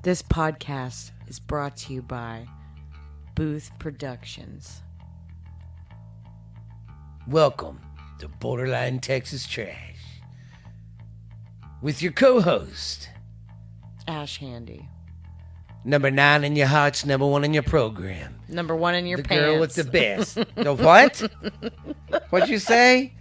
This podcast is brought to you by Booth Productions. Welcome to Borderline Texas Trash with your co-host, Ash Handy. number 9 in your hearts, number 1 in your program. Number 1 in your the pants. girl with the best. The what? What'd you say?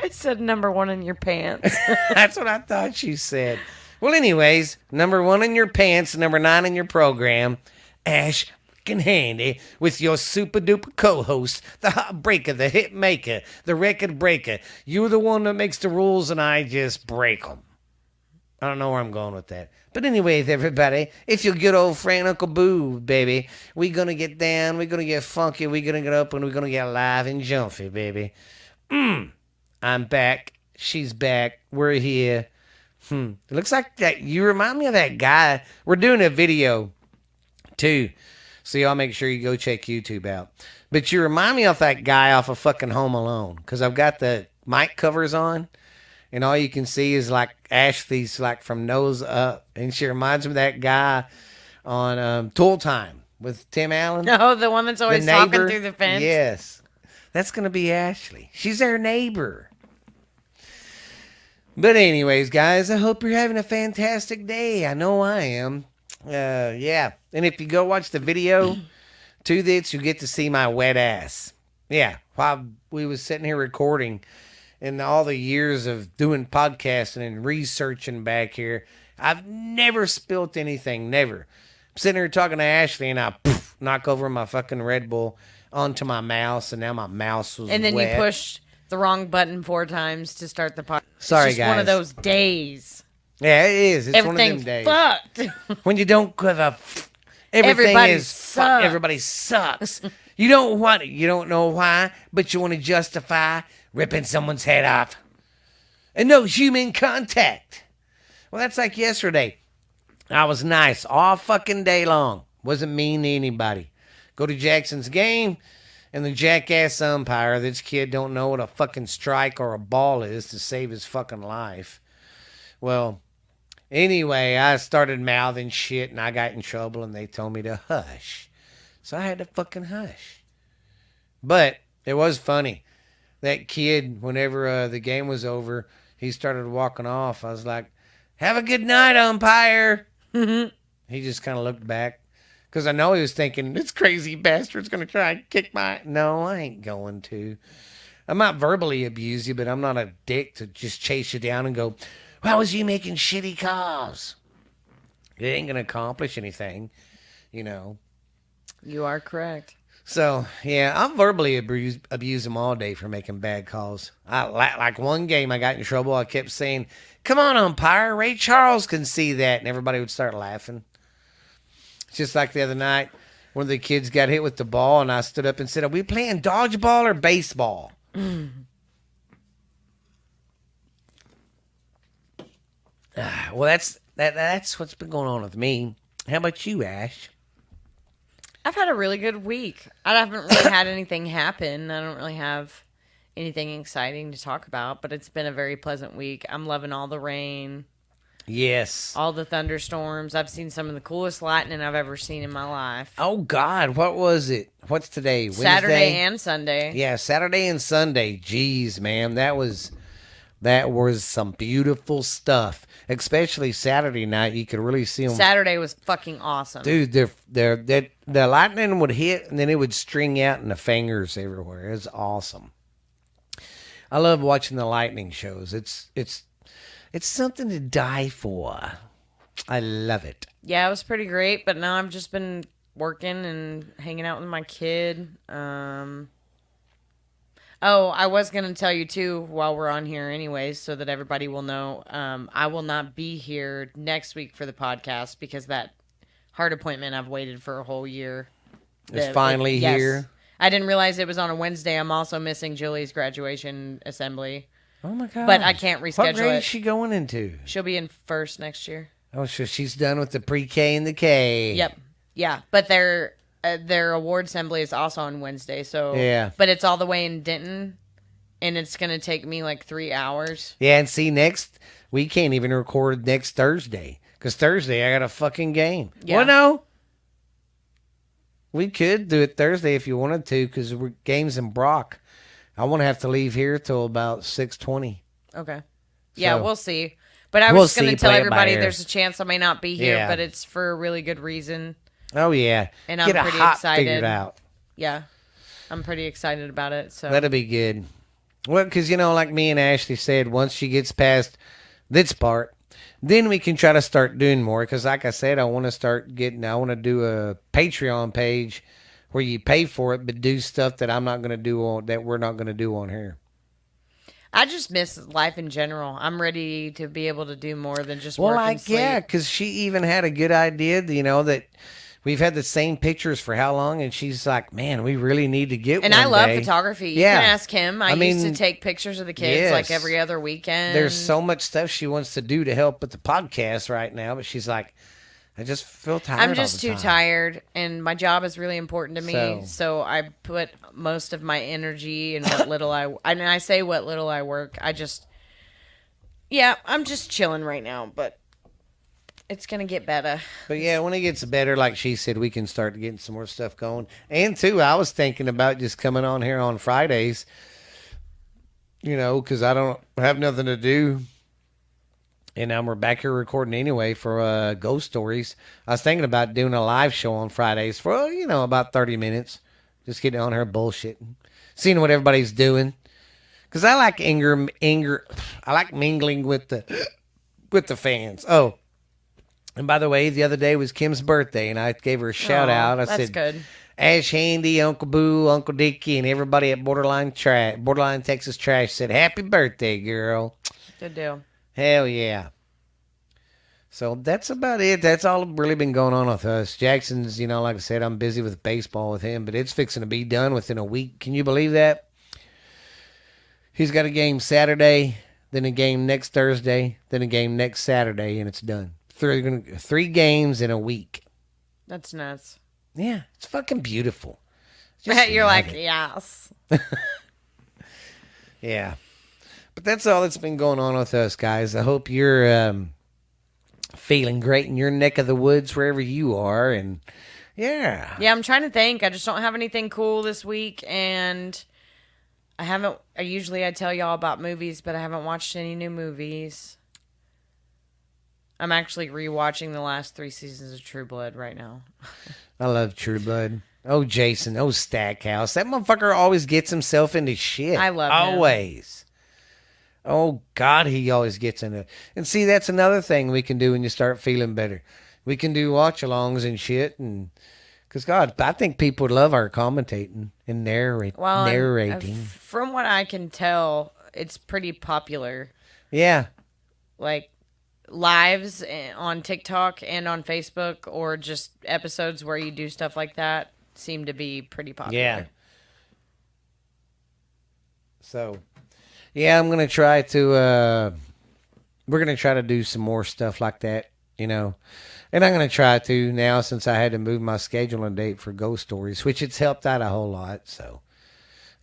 I said number 1 in your pants. That's what I thought she said. Well, anyways, number 1 in your pants, number 9 in your program, Ash fucking Handy, with your super duper co-host, the hot breaker, the hit maker, the record breaker. You're the one that makes the rules and I just break them. I don't know where I'm going with that. But anyways, everybody, it's your good old friend Uncle Boo, baby. We're going to get down, we're going to get funky, we're going to get up, and we're going to get live and jumpy, baby. I'm back. She's back. We're here. It looks like that you remind me of that guy. We're doing a video, too. So y'all make sure you go check YouTube out. But you remind me of that guy off of fucking Home Alone. Because I've got the mic covers on. And all you can see is like Ashley's like from nose up. And she reminds me of that guy on Tool Time with Tim Allen. No, the one that's always talking through the fence. Yes. That's going to be Ashley. She's our neighbor. But anyways, guys, I hope you're having a fantastic day. I know I am. Yeah. And if you go watch the video to this, you get to see my wet ass. Yeah. While we was sitting here recording and all the years of doing podcasting and researching back here, I've never spilt anything. Never. I'm sitting here talking to Ashley and I knock over my fucking Red Bull onto my mouse, and now my mouse was And then wet. you pushed the wrong button 4 times to start the podcast. Sorry, it's just one of guys. those days. Yeah, it is. It's Everything's one of them days. fucked. When you don't give a everything Everybody is sucks. everybody sucks. You don't want it. You don't know why, but you want to justify ripping someone's head off. And no human contact. Well, that's like yesterday. I was nice all fucking day long. Wasn't mean to anybody. Go to Jackson's game, and the jackass umpire, this kid don't know what a fucking strike or a ball is to save his fucking life. Well, anyway, I started mouthing shit, and I got in trouble, and they told me to hush. So I had to fucking hush. But it was funny. That kid, whenever the game was over, he started walking off. I was like, have a good night, umpire. He just kind of looked back. Because I know he was thinking, this crazy bastard's going to try and kick my... No, I ain't going to. I might verbally abuse you, but I'm not a dick to just chase you down and go, why was you making shitty calls? It ain't going to accomplish anything, you know. You are correct. So, yeah, I'll verbally abuse them all day for making bad calls. Like one game I got in trouble, I kept saying, come on, umpire, Ray Charles can see that. And everybody would start laughing. Just like the other night, one of the kids got hit with the ball, and I stood up and said, are we playing dodgeball or baseball? Well, that's what's been going on with me. How about you, Ash? I've had a really good week. I haven't really had anything happen. I don't really have anything exciting to talk about, but it's been a very pleasant week. I'm loving all the rain. Yes. All the thunderstorms. I've seen some of the coolest lightning I've ever seen in my life. Oh, God. What was it? What's today? Wednesday? Saturday and Sunday. Yeah, Saturday and Sunday. Jeez, man. That was some beautiful stuff. Especially Saturday night. You could really see them. Saturday was fucking awesome. Dude, the lightning would hit, and then it would string out in the fingers everywhere. It was awesome. I love watching the lightning shows. It's something to die for. I love it. Yeah, it was pretty great, but now I've just been working and hanging out with my kid. Oh, I was going to tell you, too, while we're on here anyways, so that everybody will know, I will not be here next week for the podcast because that heart appointment I've waited for a whole year. It's finally here. I didn't realize it was on a Wednesday. I'm also missing Julie's graduation assembly. Oh, my God. But I can't reschedule What grade it. is she going into? She'll be in first next year. Oh, so she's done with the pre-K and the K. Yep. Yeah, but their award assembly is also on Wednesday. So Yeah. But it's all the way in Denton, and it's gonna take me like 3 hours. Yeah, and see, we can't even record next Thursday Because Thursday I got a fucking game. Yeah. Well, no. We could do it Thursday if you wanted to, because we're games in Brock. I won't have to leave here till about 6:20. Okay. Yeah, So- we'll see. But I We'll was just going see, to tell play it by everybody ear. there's a chance I may not be here, Yeah. but it's for a really good reason. Oh yeah, And I'm get a pretty hot excited. figured out. Yeah. I'm pretty excited about it. So That'll be good. Well, because like me and Ashley said, once she gets past this part, then we can try to start doing more. Because like I said, I want to do a Patreon page where you pay for it, but do stuff that we're not going to do on here. I just miss life in general. I'm ready to be able to do more than just work and sleep. Yeah, because she even had a good idea, that we've had the same pictures for how long, and she's like, man, we really need to get And one I love day. photography. You Yeah. can ask him. I used to take pictures of the kids like yes. every other weekend. There's so much stuff she wants to do to help with the podcast right now, but she's like, I just feel tired. I'm just all too the time. tired, and my job is really important to me. So- So I put most of my energy in what little and I say what little I work. I'm just chilling right now, but it's gonna get better. But yeah, when it gets better, like she said, we can start getting some more stuff going. And too, I was thinking about just coming on here on Fridays, because I don't have nothing to do. And we're back here recording anyway for Ghost Stories. I was thinking about doing a live show on Fridays for, about 30 minutes. Just getting on here bullshitting. Seeing what everybody's doing. Because I like I like mingling with the fans. Oh, and by the way, the other day was Kim's birthday, and I gave her a shout out. I That's said, good. Ash Handy, Uncle Boo, Uncle Dickie, and everybody at Borderline Texas Trash said, happy birthday, girl. Good deal. Hell yeah. So that's about it. That's all really been going on with us. Jackson's, like I said, I'm busy with baseball with him, but it's fixing to be done within a week. Can you believe that? He's got a game Saturday, then a game next Thursday, then a game next Saturday, and it's done. Three games in a week. That's nuts. Yeah, it's fucking beautiful. You're love like, it. yes. Yeah. But that's all that's been going on with us, guys. I hope you're feeling great in your neck of the woods, wherever you are. And yeah. Yeah, I'm trying to think. I just don't have anything cool this week, and I usually tell y'all about movies, but I haven't watched any new movies. I'm actually rewatching the last 3 seasons of True Blood right now. I love True Blood. Oh, Jason. Oh, Stackhouse. That motherfucker always gets himself into shit. I love him. Always. Oh, God, he always gets into it. And see, that's another thing we can do when you start feeling better. We can do watch-alongs and shit. And because, God, I think people would love our commentating and narrating. From what I can tell, it's pretty popular. Yeah. Like lives on TikTok and on Facebook, or just episodes where you do stuff like that, seem to be pretty popular. Yeah. So, yeah, I'm gonna try to. We're gonna try to do some more stuff like that, and I'm gonna try to now since I had to move my scheduling date for Ghost Stories, which it's helped out a whole lot. So,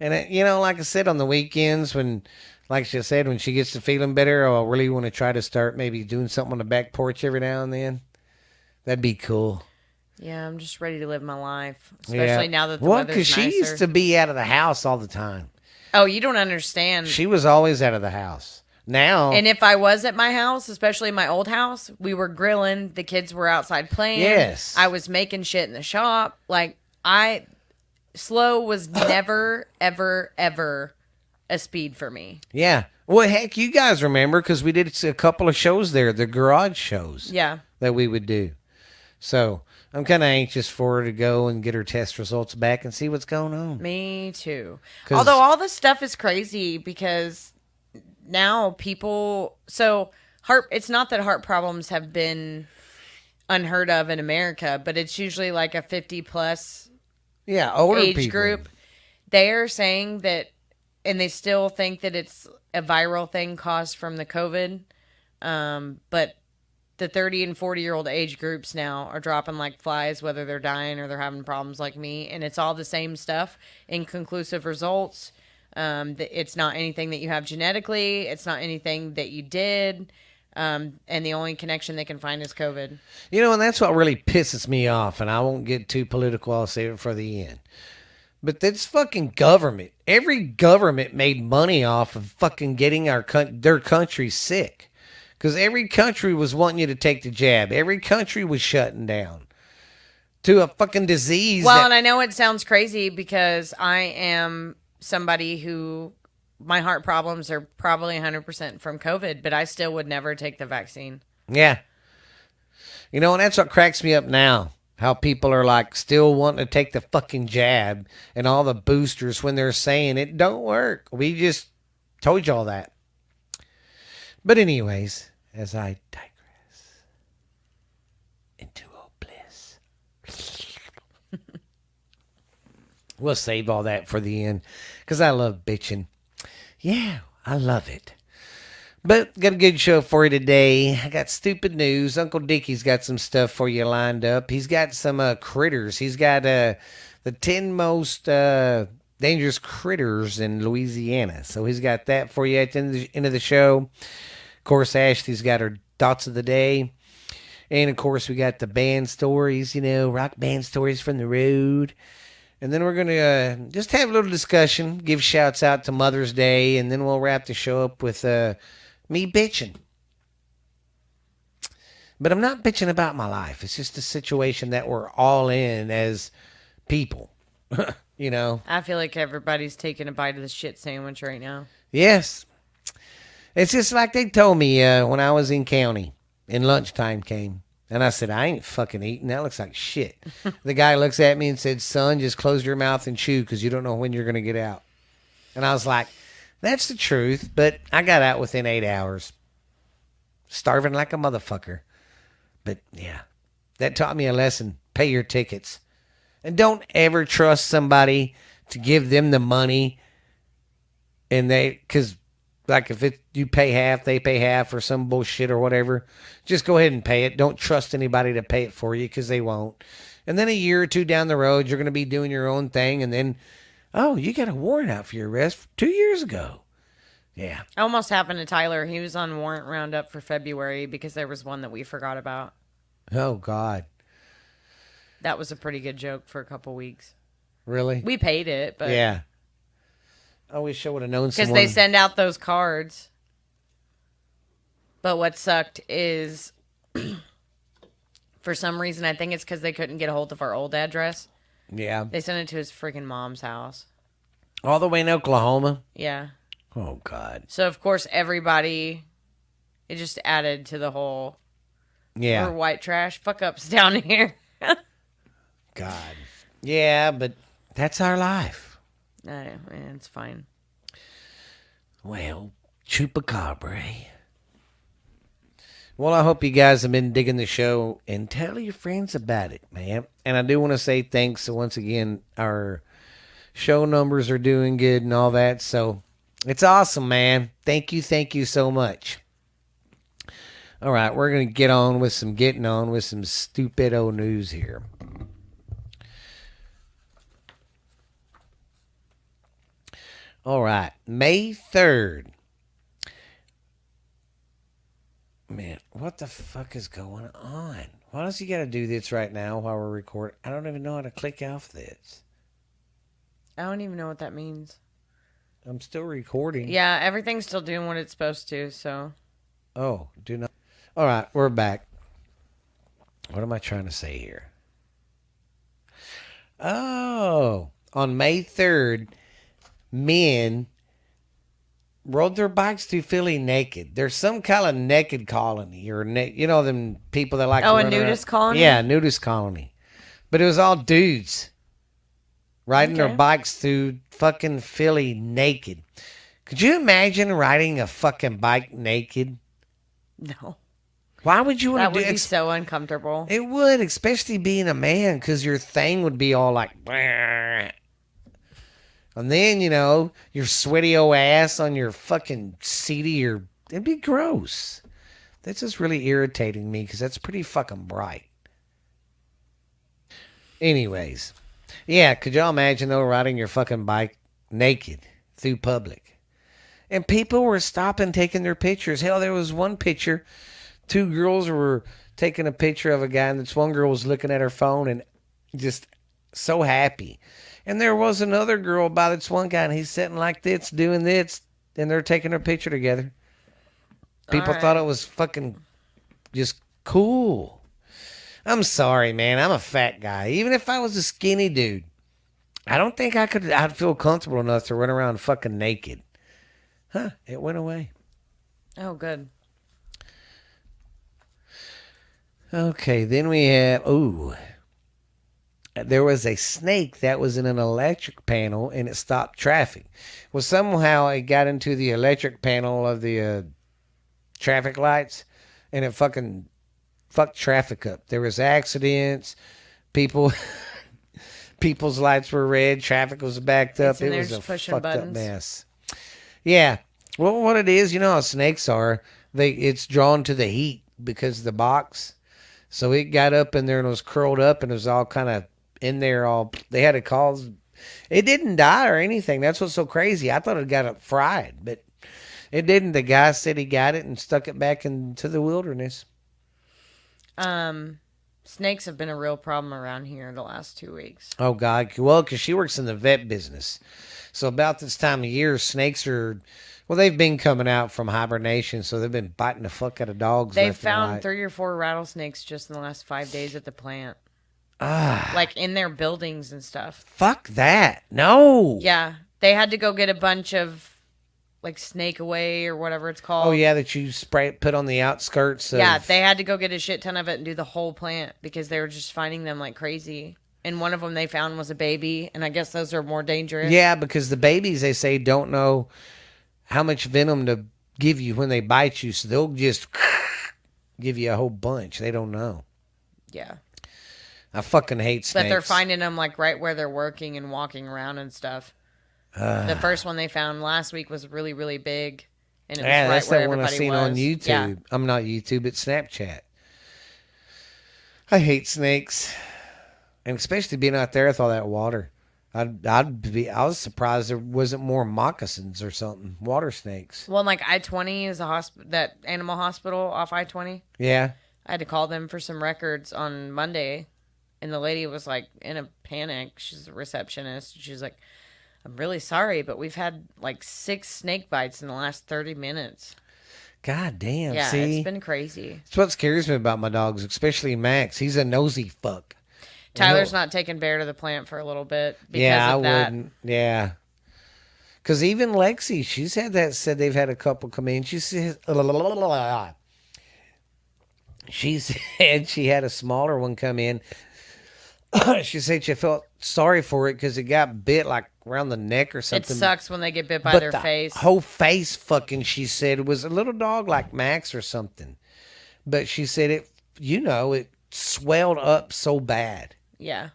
and like I said, on the weekends when, like she said, when she gets to feeling better, I'll really want to try to start maybe doing something on the back porch every now and then. That'd be cool. Yeah, I'm just ready to live my life, especially now that the well, weather's because she nicer. used to be out of the house all the time. Oh, you don't understand. She was always out of the house. Now, And if I was at my house, especially my old house, we were grilling. The kids were outside playing. Yes. I was making shit in the shop. Like, slow was never, ever, ever a speed for me. yeah. Well, heck, you guys remember because we did a couple of shows there, the garage shows Yeah. that we would do. So I'm kind of anxious for her to go and get her test results back and see what's going on. Me too. 'Cause- Although all this stuff is crazy because now people, it's not that heart problems have been unheard of in America, but it's usually like a 50 plus Yeah, older age people. group. They're saying that, and they still think that it's a viral thing caused from the COVID. But the 30 and 40-year-old age groups now are dropping like flies, whether they're dying or they're having problems like me. And it's all the same stuff, inconclusive results. It's not anything that you have genetically. It's not anything that you did. And the only connection they can find is COVID. You know, and that's what really pisses me off, and I won't get too political. I'll save it for the end. But this fucking government, every government made money off of fucking getting their country sick. Because every country was wanting you to take the jab. Every country was shutting down to a fucking disease. Well, and I know it sounds crazy because I am somebody who my heart problems are probably 100% from COVID, but I still would never take the vaccine. Yeah. You know, and that's what cracks me up now. How people are like still wanting to take the fucking jab and all the boosters when they're saying it don't work. We just told you all that. But anyways, as I digress into old bliss, we'll save all that for the end because I love bitching. Yeah, I love it. But got a good show for you today. I got stupid news. Uncle Dickie's got some stuff for you lined up. He's got some critters. He's got the 10 most dangerous critters in Louisiana. So he's got that for you at the end of the show. Of course, Ashley's got her thoughts of the day. And, of course, we got the band stories, rock band stories from the road. And then we're going to just have a little discussion, give shouts out to Mother's Day, and then we'll wrap the show up with me bitching. But I'm not bitching about my life. It's just a situation that we're all in as people, I feel like everybody's taking a bite of the shit sandwich right now. Yes. It's just like they told me when I was in county and lunchtime came. And I said, I ain't fucking eating. That looks like shit. The guy looks at me and said, son, just close your mouth and chew because you don't know when you're going to get out. And I was like, that's the truth. But I got out within 8 hours. Starving like a motherfucker. But yeah, that taught me a lesson. Pay your tickets. And don't ever trust somebody to give them the money. And because like if you pay half, they pay half or some bullshit or whatever. Just go ahead and pay it. Don't trust anybody to pay it for you because they won't. And then a year or two down the road, you're going to be doing your own thing. And then, oh, you got a warrant out for your arrest 2 years ago. Yeah. Almost happened to Tyler. He was on warrant roundup for February because there was one that we forgot about. Oh, God. That was a pretty good joke for a couple weeks. Really? We paid it, but... Yeah. I wish I would have known someone. Because they send out those cards. But what sucked is, for some reason, I think it's because they couldn't get a hold of our old address. Yeah. They sent it to his freaking mom's house. All the way in Oklahoma? Yeah. Oh, God. So, of course, everybody, it just added to the whole, yeah, we're white trash fuck-ups down here. God. Yeah, but that's our life. It's fine. Well, chupacabra. Well, I hope you guys have been digging the show and tell your friends about it, man. And I do want to say thanks. So once again, our show numbers are doing good and all that. So it's awesome, man. Thank you so much. All right, we're going to getting on with some stupid old news here. All right, May 3rd. Man, what the fuck is going on? Why does he got to do this right now while we're recording? I don't even know how to click off this. I don't even know what that means. I'm still recording. Yeah, everything's still doing what it's supposed to, so. Oh, do not. All right, we're back. What am I trying to say here? Oh, on May 3rd, men rode their bikes through Philly naked. There's some kind of naked colony, or them people that like. Oh, to a nudist colony. Yeah, nudist colony. But it was all dudes riding their bikes through fucking Philly naked. Could you imagine riding a fucking bike naked? No. Why would you want to do that? Would be so uncomfortable. It would, especially being a man, because your thing would be all like. Bleh. And then, your sweaty old ass on your fucking seat of your... It'd be gross. That's just really irritating me because that's pretty fucking bright. Anyways. Yeah, could y'all imagine, though, riding your fucking bike naked through public? And people were stopping, taking their pictures. Hell, there was one picture. Two girls were taking a picture of a guy, and this one girl was looking at her phone and just so happy. And there was another girl by this one guy, and he's sitting like this, doing this, and they're taking their picture together. People thought it was fucking just cool. I'm sorry, man. I'm a fat guy. Even if I was a skinny dude, I don't think I'd feel comfortable enough to run around fucking naked. Huh, it went away. Oh, good. Okay, then we have, there was a snake that was in an electric panel and it stopped traffic. Well, somehow it got into the electric panel of the traffic lights and it fucking fucked traffic up. There was accidents. People's lights were red. Traffic was backed up. It was a fucked up mess. Yeah. Well, what it is, you know how snakes are. It's drawn to the heat because of the box. So it got up in there and was curled up and it was all kind of in there. They had to call. It didn't die or anything. That's what's so crazy. I thought it got fried, but it didn't. The guy said he got it and stuck it back into the wilderness. Snakes have been a real problem around here the last 2 weeks. Oh, God. Well, because she works in the vet business. So about this time of year, snakes are... Well, they've been coming out from hibernation, so they've been biting the fuck out of dogs. They found 3 or 4 rattlesnakes just in the last 5 days at the plant. Like in their buildings and stuff. Fuck that. No. Yeah. They had to go get a bunch of like snake away or whatever it's called. Oh, yeah, that you put on the outskirts of... Yeah, they had to go get a shit ton of it and do the whole plant because they were just finding them like crazy. And one of them they found was a baby, and I guess those are more dangerous. Yeah, because the babies, they say, don't know how much venom to give you when they bite you, so they'll just give you a whole bunch. They don't know. Yeah. I fucking hate snakes. But they're finding them like right where they're working and walking around and stuff. The first one they found last week was really, really big. And it was right that's where that one I seen on YouTube. Yeah. I'm not YouTube, it's Snapchat. I hate snakes. And especially being out there with all that water. I was surprised there wasn't more moccasins or something. Water snakes. Well, like I-20 is that animal hospital off I-20. Yeah. I had to call them for some records on Monday. And the lady was like in a panic. She's a receptionist. She's like, I'm really sorry, but we've had like 6 snake bites in the last 30 minutes. God damn. Yeah, see? it's been crazy. That's what scares me about my dogs, especially Max. He's a nosy fuck. Tyler's not taking Bear to the plant for a little bit because I of that. wouldn't. Yeah. Because even Lexi, said they've had a couple come in. She said she had a smaller one come in. She said she felt sorry for it because it got bit like around the neck or something. It sucks when they get bit by their face. Whole face fucking, she said, it was a little dog like Max or something. But she said it swelled up so bad. Yeah.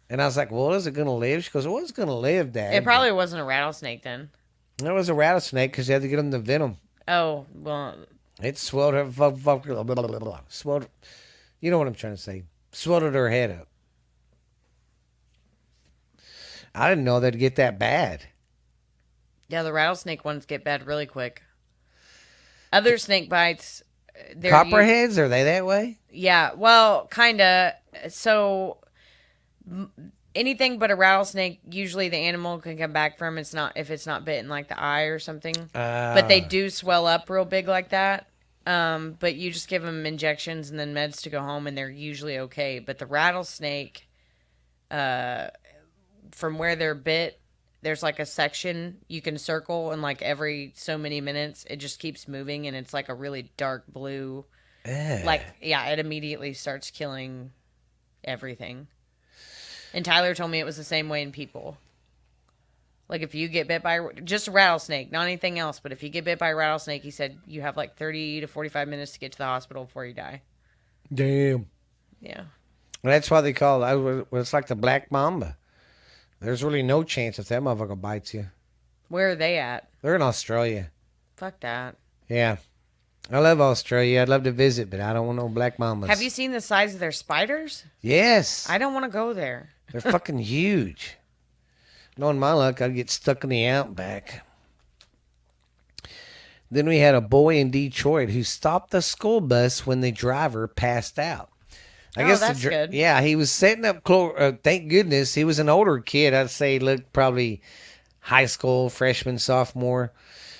And I was like, well, is it going to live? She goes, well, it's going to live, Dad. It probably wasn't a rattlesnake then. It was a rattlesnake because you had to get them the venom. Oh, well. It swelled her, swelled, you know what I'm trying to say. Swelled her head up. I didn't know they'd get that bad. Yeah, the rattlesnake ones get bad really quick. Other snake bites. Copperheads, are they that way? Yeah, well, kind of. So anything but a rattlesnake, usually the animal can come back from if it's not bitten like the eye or something. But they do swell up real big like that. But you just give them injections and then meds to go home, and they're usually okay. But the rattlesnake, from where they're bit, there's like a section you can circle, and like every so many minutes, it just keeps moving, and it's like a really dark blue. Like, yeah, it immediately starts killing everything. And Tyler told me it was the same way in people. Like, if you get bit by just a rattlesnake, not anything else, but if you get bit by a rattlesnake, he said you have like 30 to 45 minutes to get to the hospital before you die. Damn. Yeah. Well, that's why they call it. It's like the black mamba. There's really no chance if that motherfucker bites you. Where are they at? They're in Australia. Fuck that. Yeah. I love Australia. I'd love to visit, but I don't want no black mambas. Have you seen the size of their spiders? Yes. I don't want to go there. They're fucking huge. Knowing my luck, I'd get stuck in the outback. Then we had a boy in Detroit who stopped the school bus when the driver passed out. I Oh, guess that's good. Yeah, he was setting up. Thank goodness he was an older kid. I'd say he looked probably high school, freshman, sophomore.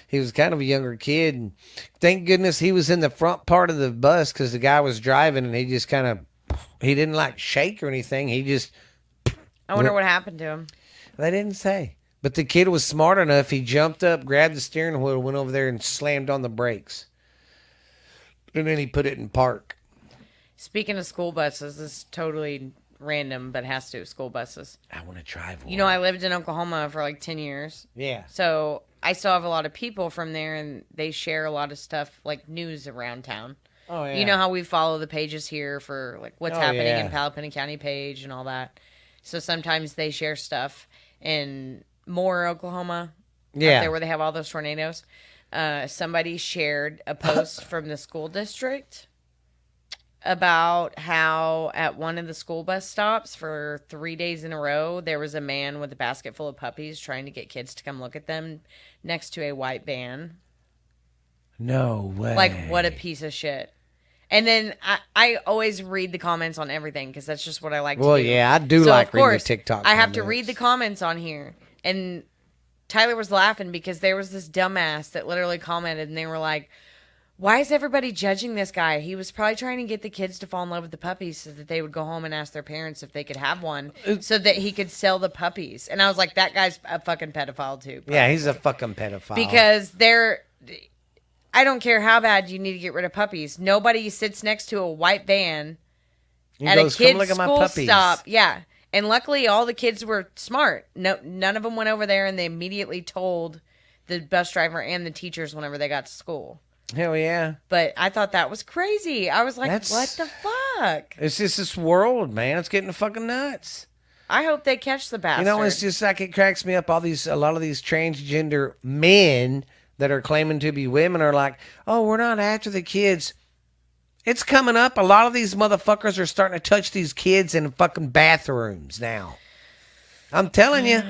He was kind of a younger kid. And thank goodness he was in the front part of the bus because the guy was driving and he just kind of, he didn't like shake or anything. He just, I wonder what happened to him. they didn't say. But the kid was smart enough. He jumped up, grabbed the steering wheel, went over there and slammed on the brakes. And then he put it in park. Speaking of school buses, this is totally random, but has to do with school buses. I want to drive one. You know, I lived in Oklahoma for like 10 years. Yeah. So I still have a lot of people from there, and they share a lot of stuff, like news around town. Oh, yeah. You know how we follow the pages here for like what's Oh, happening yeah. in Palapenny County page and all that. So sometimes they share stuff in Moore, Oklahoma, up Yeah. there where they have all those tornadoes. Somebody shared a post from the school district about how at one of the school bus stops for 3 days in a row, there was a man with a basket full of puppies trying to get kids to come look at them next to a white van. No way. Like, what a piece of shit. And then I always read the comments on everything because that's just what I like to do. Well, yeah, I do So, like of reading the course, TikTok I have to comments. read the comments on here. And Tyler was laughing because there was this dumbass that literally commented and they were like, why is everybody judging this guy? He was probably trying to get the kids to fall in love with the puppies so that they would go home and ask their parents if they could have one so that he could sell the puppies. And I was like, that guy's a fucking pedophile too. Yeah, he's a fucking pedophile. Because I don't care how bad you need to get rid of puppies. Nobody sits next to a white van He at goes, a "Come kid's look at my school puppies." stop. Yeah. And luckily all the kids were smart. No, none of them went over there and they immediately told the bus driver and the teachers whenever they got to school. Hell yeah. But I thought that was crazy. I was like, what the fuck? It's just this world, man. It's getting fucking nuts. I hope they catch the bastard. You know, it's just like it cracks me up. A lot of these transgender men that are claiming to be women are like, oh, we're not after the kids. It's coming up. A lot of these motherfuckers are starting to touch these kids in fucking bathrooms now. I'm telling you,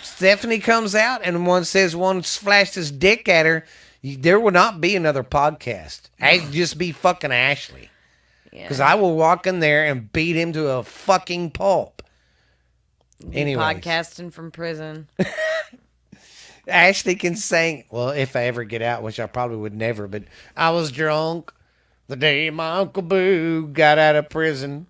Stephanie comes out and one flashed his dick at her. There will not be another podcast. I'd just be fucking Ashley. Because I will walk in there and beat him to a fucking pulp. Anyways. Podcasting from prison. Ashley can sing. Well, if I ever get out, which I probably would never, but I was drunk the day my Uncle Boo got out of prison.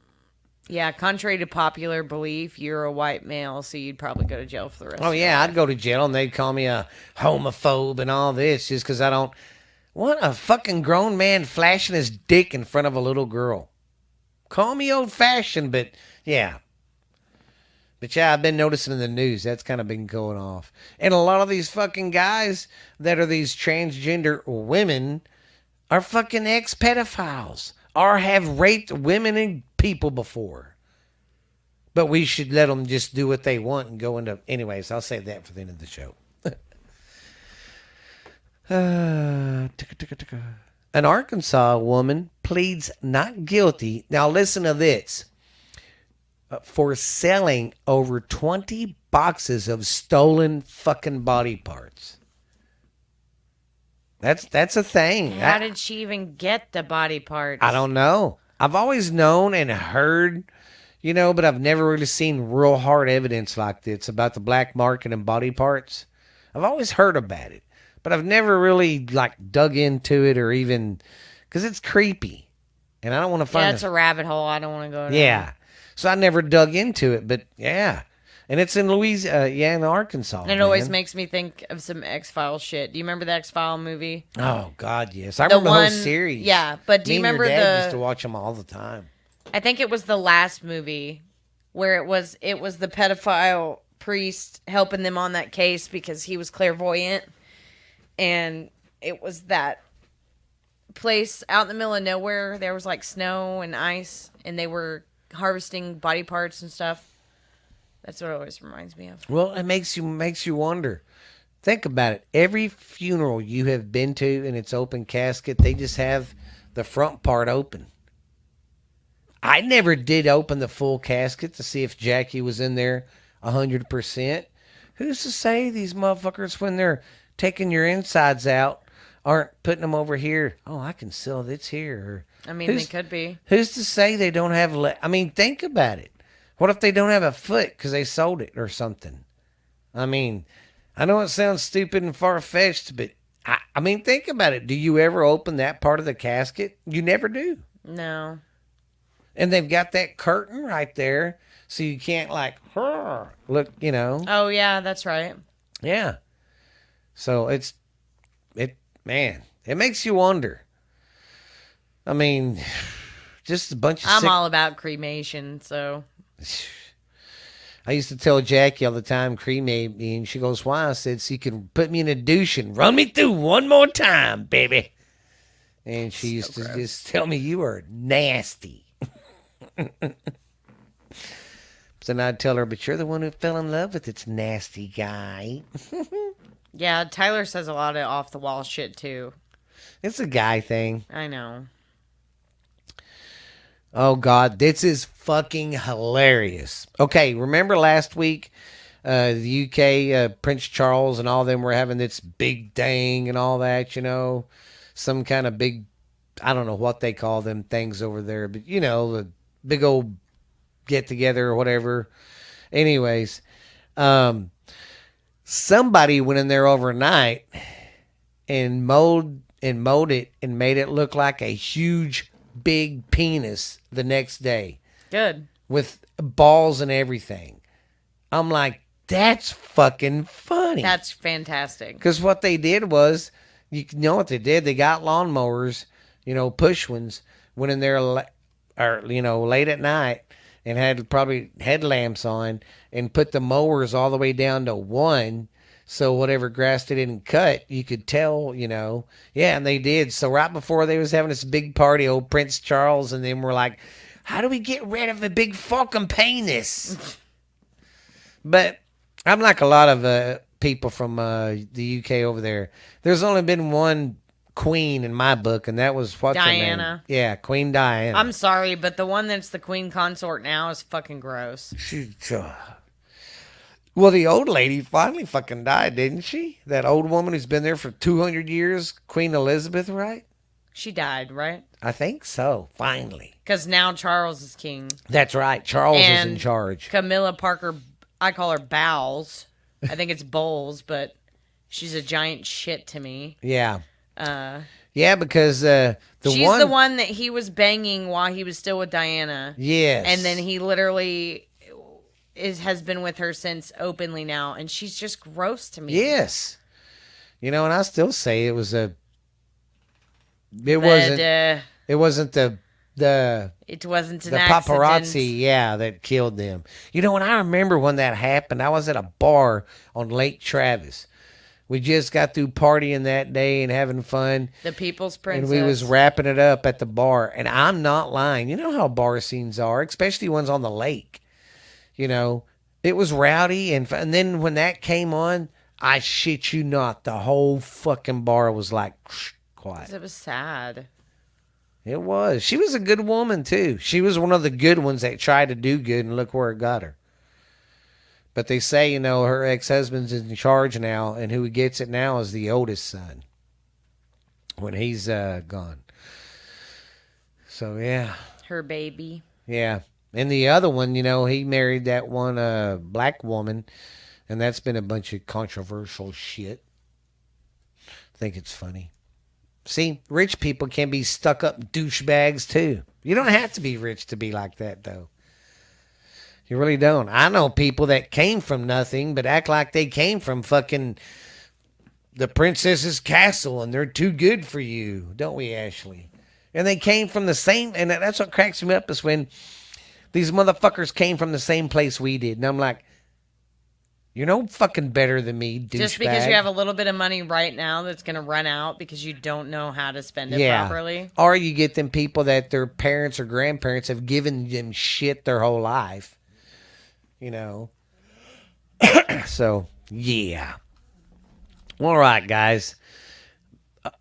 Yeah, contrary to popular belief, you're a white male, so you'd probably go to jail for the rest Oh, of your yeah, life. I'd go to jail and they'd call me a homophobe and all this just because I don't. What a fucking grown man flashing his dick in front of a little girl. Call me old fashioned, but yeah. But yeah, I've been noticing in the news that's kind of been going off. And a lot of these fucking guys that are these transgender women are fucking ex-pedophiles or have raped women and people before. But we should let them just do what they want and go into... Anyways, I'll save that for the end of the show. An Arkansas woman pleads not guilty. Now listen to this. For selling over 20 boxes of stolen fucking body parts. That's a thing. How did she even get the body parts? I don't know. I've always known and heard, but I've never really seen real hard evidence like this about the black market and body parts. I've always heard about it, but I've never really dug into it or even because it's creepy, and I don't want to find. Yeah, it's a rabbit hole. I don't want to go down. Yeah, so I never dug into it, but yeah. And it's in Louisiana, in Arkansas. And it always makes me think of some X-Files shit. Do you remember the X-File movie? Oh, God, yes. I remember the whole series. Yeah, but do you Me and remember your dad used to watch them all the time. I think it was the last movie where it was the pedophile priest helping them on that case because he was clairvoyant. And it was that place out in the middle of nowhere. There was snow and ice, and they were harvesting body parts and stuff. That's what it always reminds me of. Well, it makes you wonder. Think about it. Every funeral you have been to and it's open casket, they just have the front part open. I never did open the full casket to see if Jackie was in there 100%. Who's to say these motherfuckers, when they're taking your insides out, aren't putting them over here. Oh, I can sell this here. I mean, Who's- they could be. Who's to say they don't have? I mean, think about it. What if they don't have a foot because they sold it or something? I mean, I know it sounds stupid and far fetched, but I mean, think about it. Do you ever open that part of the casket? You never do. No. And they've got that curtain right there, so you can't like look. You know. Oh, yeah, that's right. Yeah. So man, it makes you wonder. I mean, just a bunch of I'm sick. all about cremation, so. I used to tell Jackie all the time, cremate me, and she goes, why? I said, so you can put me in a douche and run me through one more time, baby. And she used to just tell me, you are nasty. So then I'd tell her, but you're the one who fell in love with this nasty guy. Yeah, Tyler says a lot of off-the-wall shit, too. It's a guy thing. I know. Oh, God, this is fucking hilarious. Okay, remember last week, the UK, Prince Charles and all them were having this big thing and all that, you know? Some kind of big, I don't know what they call them things over there, but, you know, the big old get-together or whatever. Anyways, somebody went in there overnight and mowed it and made it look like a huge big penis the next day Good. with balls and everything. I'm like, that's fucking funny. That's fantastic. Because what they did was, you know what they did? They got lawnmowers, you know, push ones, went in there, late at night and had probably headlamps on and put the mowers all the way down to one. So whatever grass they didn't cut, you could tell, you know. Yeah, and they did. So right before they was having this big party, old Prince Charles and them were like, how do we get rid of the big fucking penis? But I'm like a lot of people from the UK over there. There's only been one queen in my book, and that was what's her name? Diana. Yeah, Queen Diana. I'm sorry, but the one that's the queen consort now is fucking gross. Well, the old lady finally fucking died, didn't she? That old woman who's been there for 200 years, Queen Elizabeth, right? She died, right? I think so, finally. Because now Charles is king. That's right. Charles is in And charge. Camilla Parker, I call her Bowles. I think it's Bowles, but she's a giant shit to me. Yeah. Uh, Yeah, because she's the one that he was banging while he was still with Diana. Yes. And then he literally has been with her since openly now, and she's just gross to me. Yes. You know, and I still say it was it wasn't the It wasn't an the accident. paparazzi, yeah, that killed them. You know, and I remember when that happened, I was at a bar on Lake Travis. We just got through partying that day and having fun. The People's Princess. And we was wrapping it up at the bar. And I'm not lying. You know how bar scenes are, especially ones on the lake. You know, it was rowdy. And then when that came on, I shit you not, the whole fucking bar was like quiet. It was sad. It was. She was a good woman, too. She was one of the good ones that tried to do good, and look where it got her. But they say, you know, her ex-husband's in charge now, and who gets it now is the oldest son when he's gone. So, yeah. Her baby. Yeah. And the other one, you know, he married that one black woman, and that's been a bunch of controversial shit. I think it's funny. See, rich people can be stuck-up douchebags, too. You don't have to be rich to be like that, though. You really don't. I know people that came from nothing, but act like they came from fucking the princess's castle, and they're too good for you. Don't we, Ashley? And they came from the same, and that's what cracks me up is when these motherfuckers came from the same place we did. And I'm like, you're no fucking better than me, douchebag. Just because you have a little bit of money right now that's going to run out because you don't know how to spend it properly. Or you get them people that their parents or grandparents have given them shit their whole life. You know. So, yeah. All right, guys.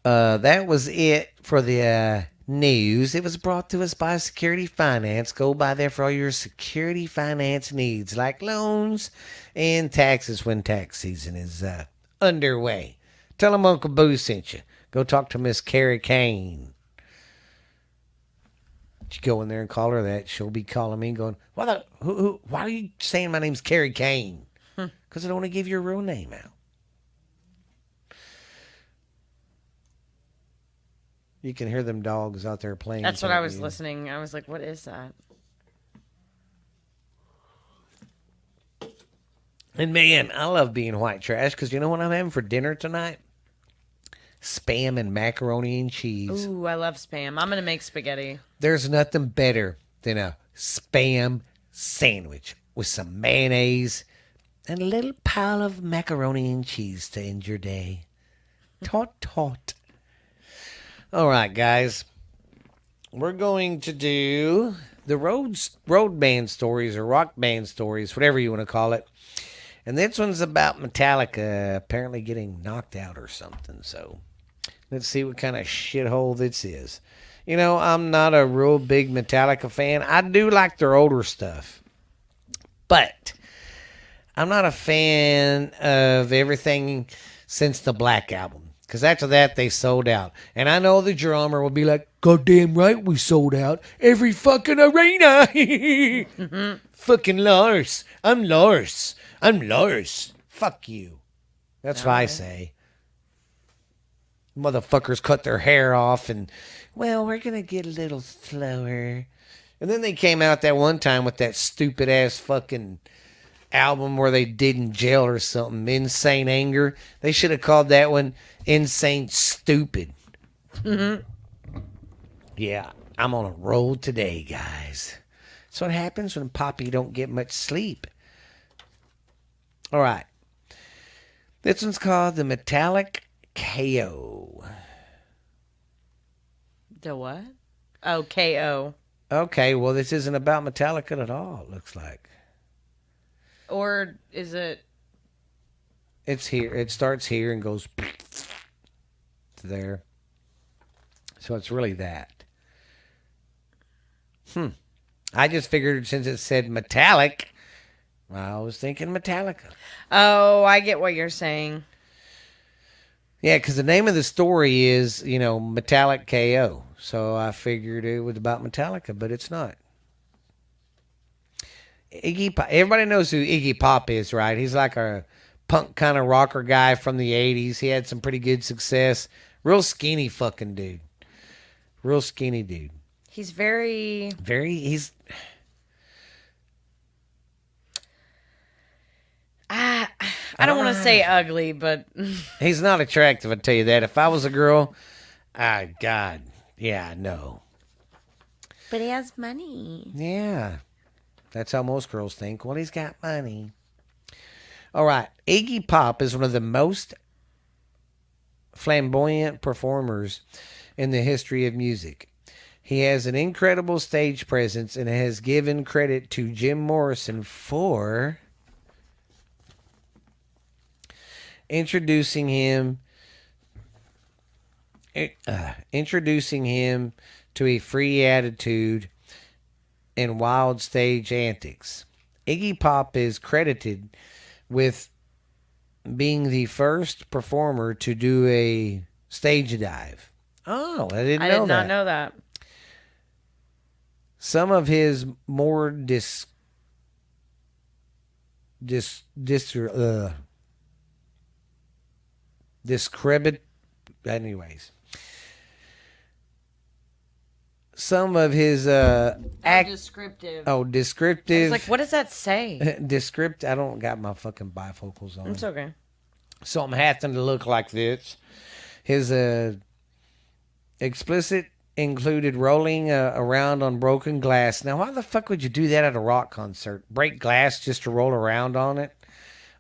That was it for the news. It was brought to us by Security Finance. Go by there for all your security finance needs, like loans and taxes when tax season is underway. Tell them Uncle Boo sent you. Go talk to Miss Carrie Kane. You go in there and call her that. She'll be calling me going, why are you saying my name's Carrie Kane? Because I don't want to give your real name out. You can hear them dogs out there playing. That's what I was listening. I was like, what is that? And man, I love being white trash because you know what I'm having for dinner tonight? Spam and macaroni and cheese. Ooh, I love Spam. I'm going to make spaghetti. There's nothing better than a Spam sandwich with some mayonnaise and a little pile of macaroni and cheese to end your day. Taut. All right, guys. We're going to do the road band stories or rock band stories, whatever you want to call it. And this one's about Metallica apparently getting knocked out or something. So let's see what kind of shithole this is. You know, I'm not a real big Metallica fan. I do like their older stuff. But I'm not a fan of everything since the Black Album. Because after that, they sold out. And I know the drummer will be like, goddamn right, we sold out every fucking arena. Fucking Lars. I'm Lars. Fuck you. That's what I say. Motherfuckers cut their hair off and, well, we're going to get a little slower. And then they came out that one time with that stupid ass fucking album where they did in jail or something. Insane Anger. They should have called that one Insane Stupid. Yeah, I'm on a roll today, guys. That's what happens when Poppy don't get much sleep. All right. This one's called the Metallic KO. The what? Oh, KO. Okay, well, this isn't about Metallica at all, it looks like. Or is it? It's here. It starts here and goes to there. So it's really that. I just figured since it said metallic, I was thinking Metallica. Oh, I get what you're saying. Yeah, because the name of the story is, Metallic KO. So I figured it was about Metallica, but it's not. Iggy Pop, everybody knows who Iggy Pop is, right? He's like a punk kind of rocker guy from the 80s. He had some pretty good success. Real skinny fucking dude. Real skinny dude. He's very... I don't want to say ugly, but... He's not attractive, I tell you that. If I was a girl, God, yeah, no. But he has money. Yeah. That's how most girls think. Well, he's got money. All right. Iggy Pop is one of the most flamboyant performers in the history of music. He has an incredible stage presence and has given credit to Jim Morrison for introducing him to a free attitude and wild stage antics. Iggy Pop is credited with being the first performer to do a stage dive. Oh, I did not know that. Some of his more some of his descriptive. Oh, descriptive. I was like, what does that say? Descript. I don't got my fucking bifocals on. It's okay. Something happened to look like this. His explicit included rolling around on broken glass. Now, why the fuck would you do that at a rock concert? Break glass just to roll around on it?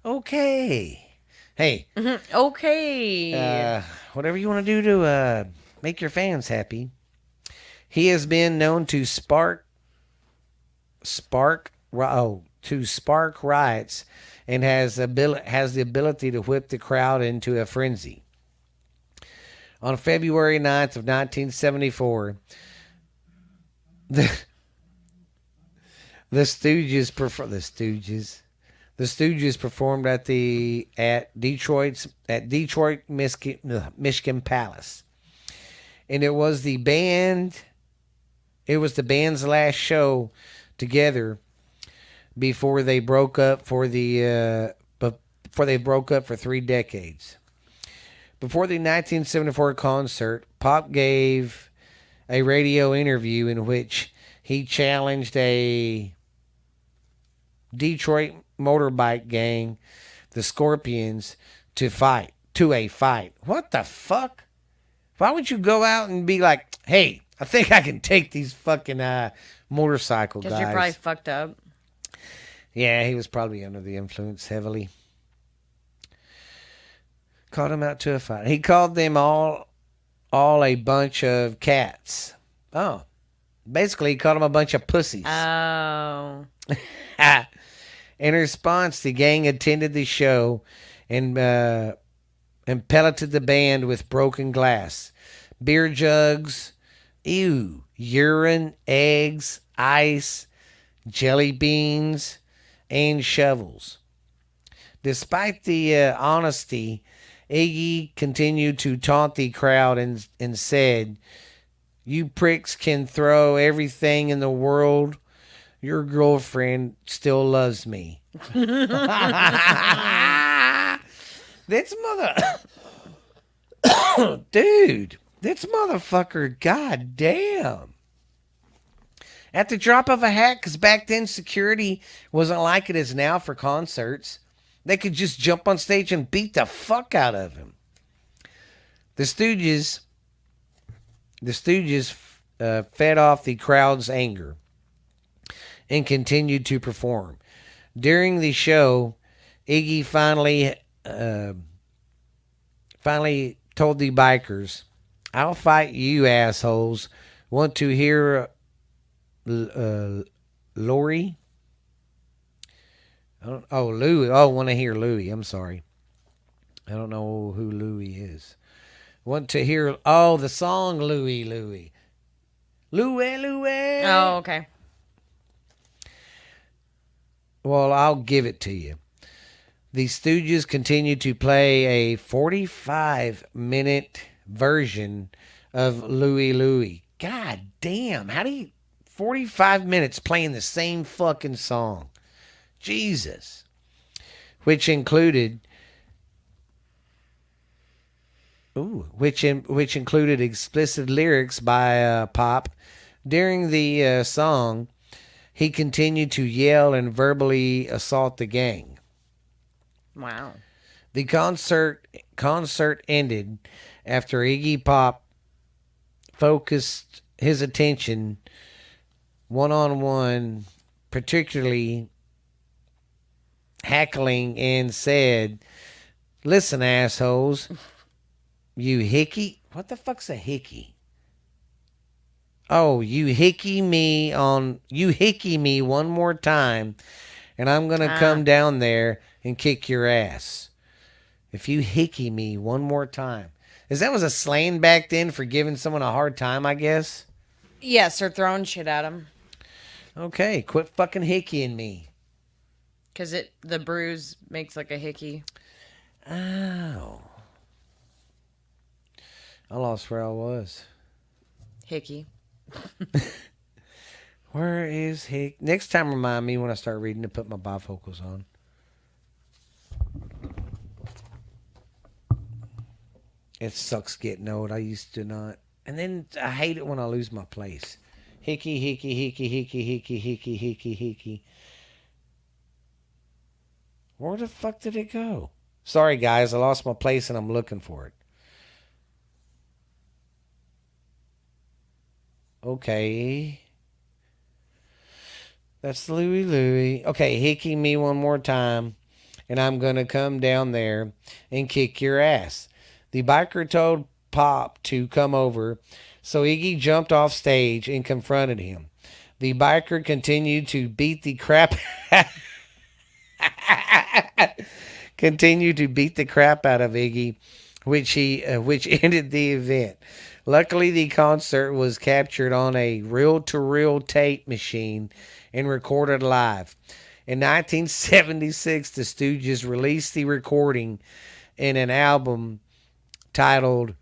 Okay. Hey. Okay. Whatever you want to do to make your fans happy. He has been known to spark riots and has the ability to whip the crowd into a frenzy. On February 9th of 1974, the Stooges performed at Detroit Michigan Palace. and it was the band's last show together before they broke up for 3 decades. Before the 1974 concert, Pop gave a radio interview in which he challenged a Detroit motorbike gang, the Scorpions, to a fight. What the fuck? Why would you go out and be like, hey, I think I can take these fucking motorcycle guys? Because you're probably fucked up. Yeah, he was probably under the influence heavily. Called him out to a fight. He called them all a bunch of cats. Oh. Basically, he called them a bunch of pussies. Oh. In response, the gang attended the show and pelleted the band with broken glass, beer jugs, urine, eggs, ice, jelly beans, and shovels. Despite the honesty, Iggy continued to taunt the crowd and said, "You pricks can throw everything in the world. Your girlfriend still loves me." That's Dude, that's motherfucker, goddamn. At the drop of a hat, because back then security wasn't like it is now for concerts. They could just jump on stage and beat the fuck out of him. The Stooges fed off the crowd's anger and continued to perform. During the show, Iggy finally told the bikers, "I'll fight you assholes. Want to hear Lori?" Louie. Oh, want to hear Louie. I'm sorry. I don't know who Louie is. Want to hear, the song Louie. Louie. Oh, okay. Well, I'll give it to you. The Stooges continued to play a 45-minute version of Louie. God damn. 45 minutes playing the same fucking song. Jesus. Which included explicit lyrics by Pop. During the song, he continued to yell and verbally assault the gang. Wow. The concert ended after Iggy Pop focused his attention one-on-one, particularly heckling, and said, "Listen, assholes, you hickey." What the fuck's a hickey? Oh, you hickey me one more time, and I'm gonna come down there and kick your ass. If you hickey me one more time. That was a slang back then for giving someone a hard time, I guess? Yes, or throwing shit at him. Okay, quit fucking hickeying me. Because the bruise makes like a hickey. Ow. I lost where I was. Hickey. Where is Hick? Next time remind me when I start reading to put my bifocals on. It sucks getting old. I used to not. And then I hate it when I lose my place. Hickey, hickey, hickey, hickey, hickey, hickey, hickey, hickey. Where the fuck did it go? Sorry, guys. I lost my place and I'm looking for it. Okay. That's Louie. Okay, hickey me one more time, and I'm going to come down there and kick your ass. The biker told Pop to come over, so Iggy jumped off stage and confronted him. The biker continued to beat the crap out of Iggy, which ended the event. Luckily, the concert was captured on a reel-to-reel tape machine and recorded live. In 1976, the Stooges released the recording in an album titled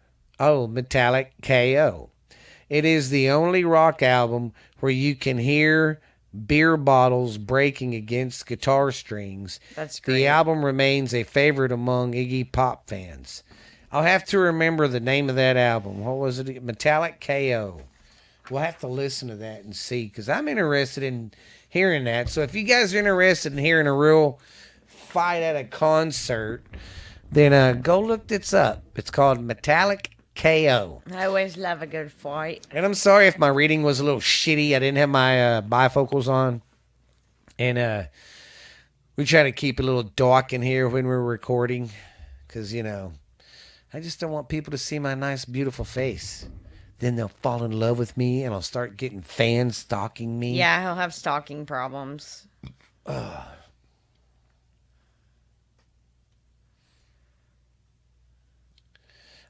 Oh, Metallic KO. It is the only rock album where you can hear beer bottles breaking against guitar strings. That's great. The album remains a favorite among Iggy Pop fans. I'll have to remember the name of that album. What was it? Metallic KO. We'll have to listen to that and see, because I'm interested in hearing that. So if you guys are interested in hearing a real fight at a concert, then go look this up. It's called Metallic KO. I always love a good fight. And I'm sorry if my reading was a little shitty. I didn't have my bifocals on. And we try to keep a little dark in here when we're recording. Because, I just don't want people to see my nice, beautiful face. Then they'll fall in love with me and I'll start getting fans stalking me. Yeah, he'll have stalking problems.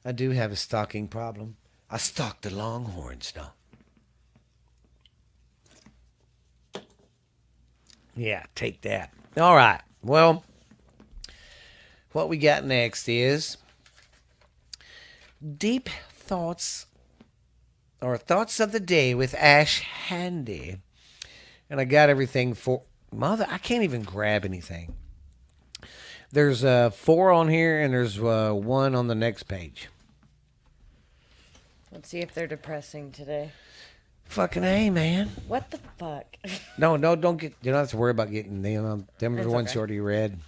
I do have a stalking problem. I stalk the Longhorns now. Yeah, take that. All right. Well, what we got next is Deep Thoughts or Thoughts of the Day with Ash Handy. And I got everything for... Mother, I can't even grab anything. There's 4 on here, and there's 1 on the next page. Let's see if they're depressing today. Fucking A, man. What the fuck? No, don't get... You don't have to worry about getting them. Them are the That's ones okay. you already read.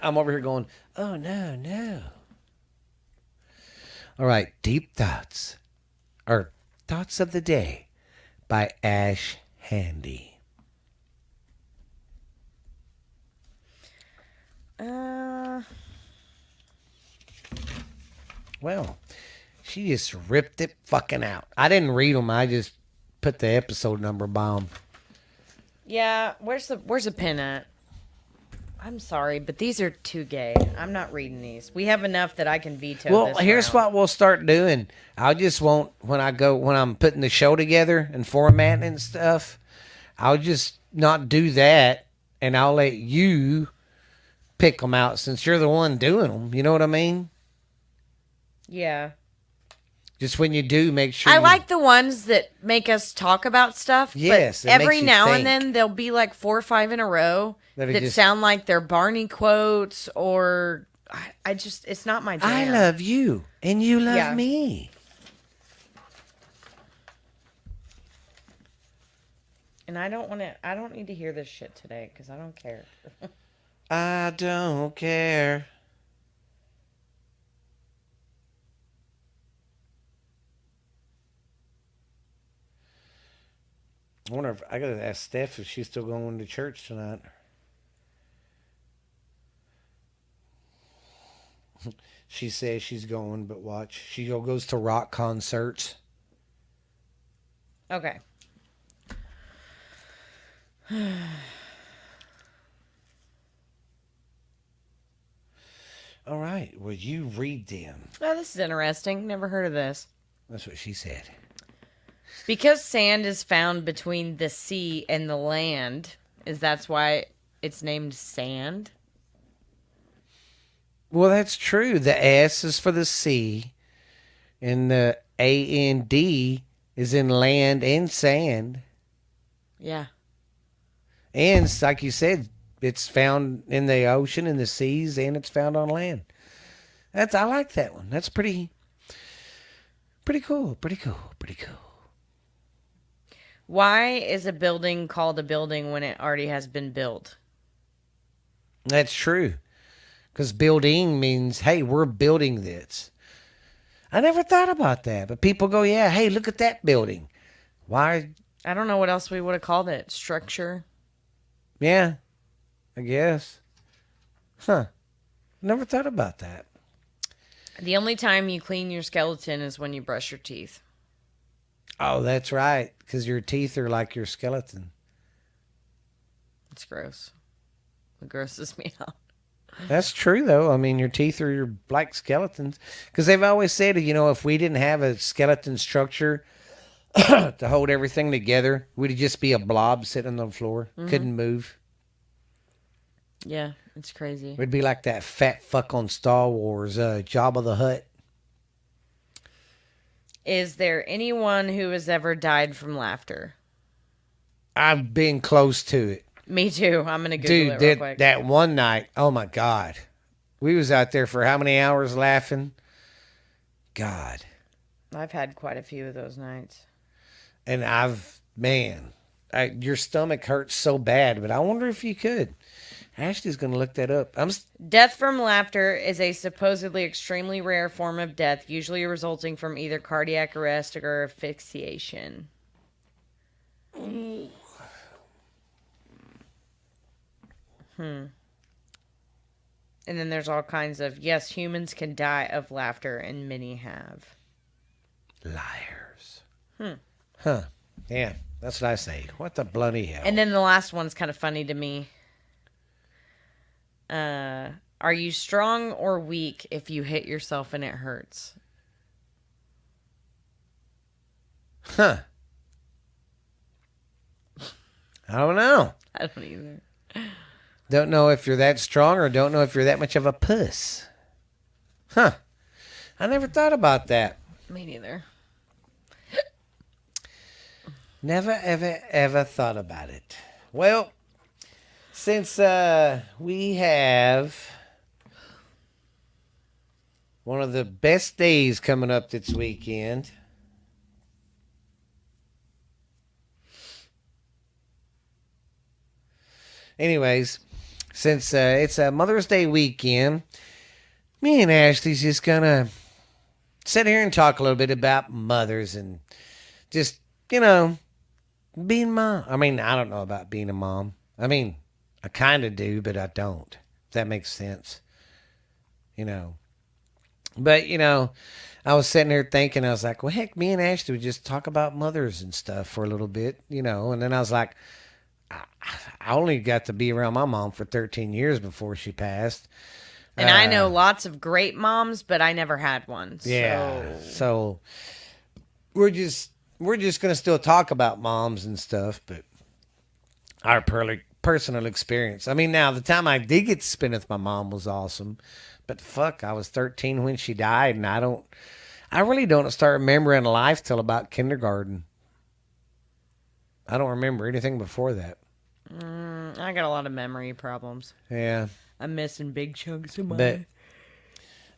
I'm over here going, oh, no. All right, Deep Thoughts, or Thoughts of the Day by Ash Handy. Well, she just ripped it fucking out. I didn't read them. I just put the episode number by them. Yeah, where's the pen at? I'm sorry, but these are too gay. I'm not reading these. We have enough that I can veto. Well, this here's round. what we'll start doing. I just won't, when I'm putting the show together and formatting and stuff, I'll just not do that, and I'll let you pick them out since you're the one doing them. You know what I mean? Yeah. Just when you do, make sure I you... like the ones that make us talk about stuff. Yes, but it every makes you now think. and then there'll be like 4 or 5 in a row That it that just- sound like they're Barney quotes, or I just, it's not my jam. I love you, and you love Yeah. me. And I don't need to hear this shit today because I don't care. I don't care. I wonder if I gotta ask Steph if she's still going to church tonight. She says she's going, but watch. She goes to rock concerts. Okay. All right. Well, you read them. Oh, this is interesting. Never heard of this. That's what she said. Because sand is found between the sea and the land, that's why it's named sand? Well, that's true. The S is for the sea, and the AND is in land and sand. Yeah. And like you said, it's found in the ocean, in the seas, and it's found on land. I like that one. That's pretty cool. Pretty cool. Why is a building called a building when it already has been built? That's true. Because building means, hey, we're building this. I never thought about that. But people go, yeah, hey, look at that building. Why? I don't know what else we would have called it. Structure? Yeah, I guess. Huh. Never thought about that. The only time you clean your skeleton is when you brush your teeth. Oh, that's right. Because your teeth are like your skeleton. It's gross. It grosses me out. That's true, though. I mean, your teeth are your like skeletons. Because they've always said, if we didn't have a skeleton structure to hold everything together, we'd just be a blob sitting on the floor. Couldn't move. Yeah, it's crazy. We'd be like that fat fuck on Star Wars, Jabba the Hutt. Is there anyone who has ever died from laughter? I've been close to it. Me too. I'm going to Google it real quick. That one night, oh my God. We was out there for how many hours laughing? God. I've had quite a few of those nights. And your stomach hurts so bad, but I wonder if you could. Ashley's going to look that up. Death from laughter is a supposedly extremely rare form of death, usually resulting from either cardiac arrest or asphyxiation. And then there's all kinds of, yes, humans can die of laughter, and many have. Liars. Huh. Yeah, that's what I say. What the bloody hell? And then the last one's kind of funny to me. Are you strong or weak if you hit yourself and it hurts? Huh. I don't know. I don't either. Don't know if you're that strong or don't know if you're that much of a puss. Huh. I never thought about that. Me neither. Never, ever, ever thought about it. Well, since we have one of the best days coming up this weekend. Anyways, since it's a Mother's Day weekend, me and Ashley's just gonna sit here and talk a little bit about mothers and just, being mom. I mean, I don't know about being a mom. I mean, I kind of do, but I don't. If that makes sense. But, I was sitting here thinking, I was like, well, heck, me and Ashley would just talk about mothers and stuff for a little bit, and then I was like, I only got to be around my mom for 13 years before she passed. And I know lots of great moms, but I never had one. Yeah. So we're just going to still talk about moms and stuff, but our personal experience. I mean, now the time I did get to spend with my mom was awesome, but fuck, I was 13 when she died, and I really don't start remembering life till about kindergarten. I don't remember anything before that. I got a lot of memory problems. Yeah. I'm missing big chunks of my... But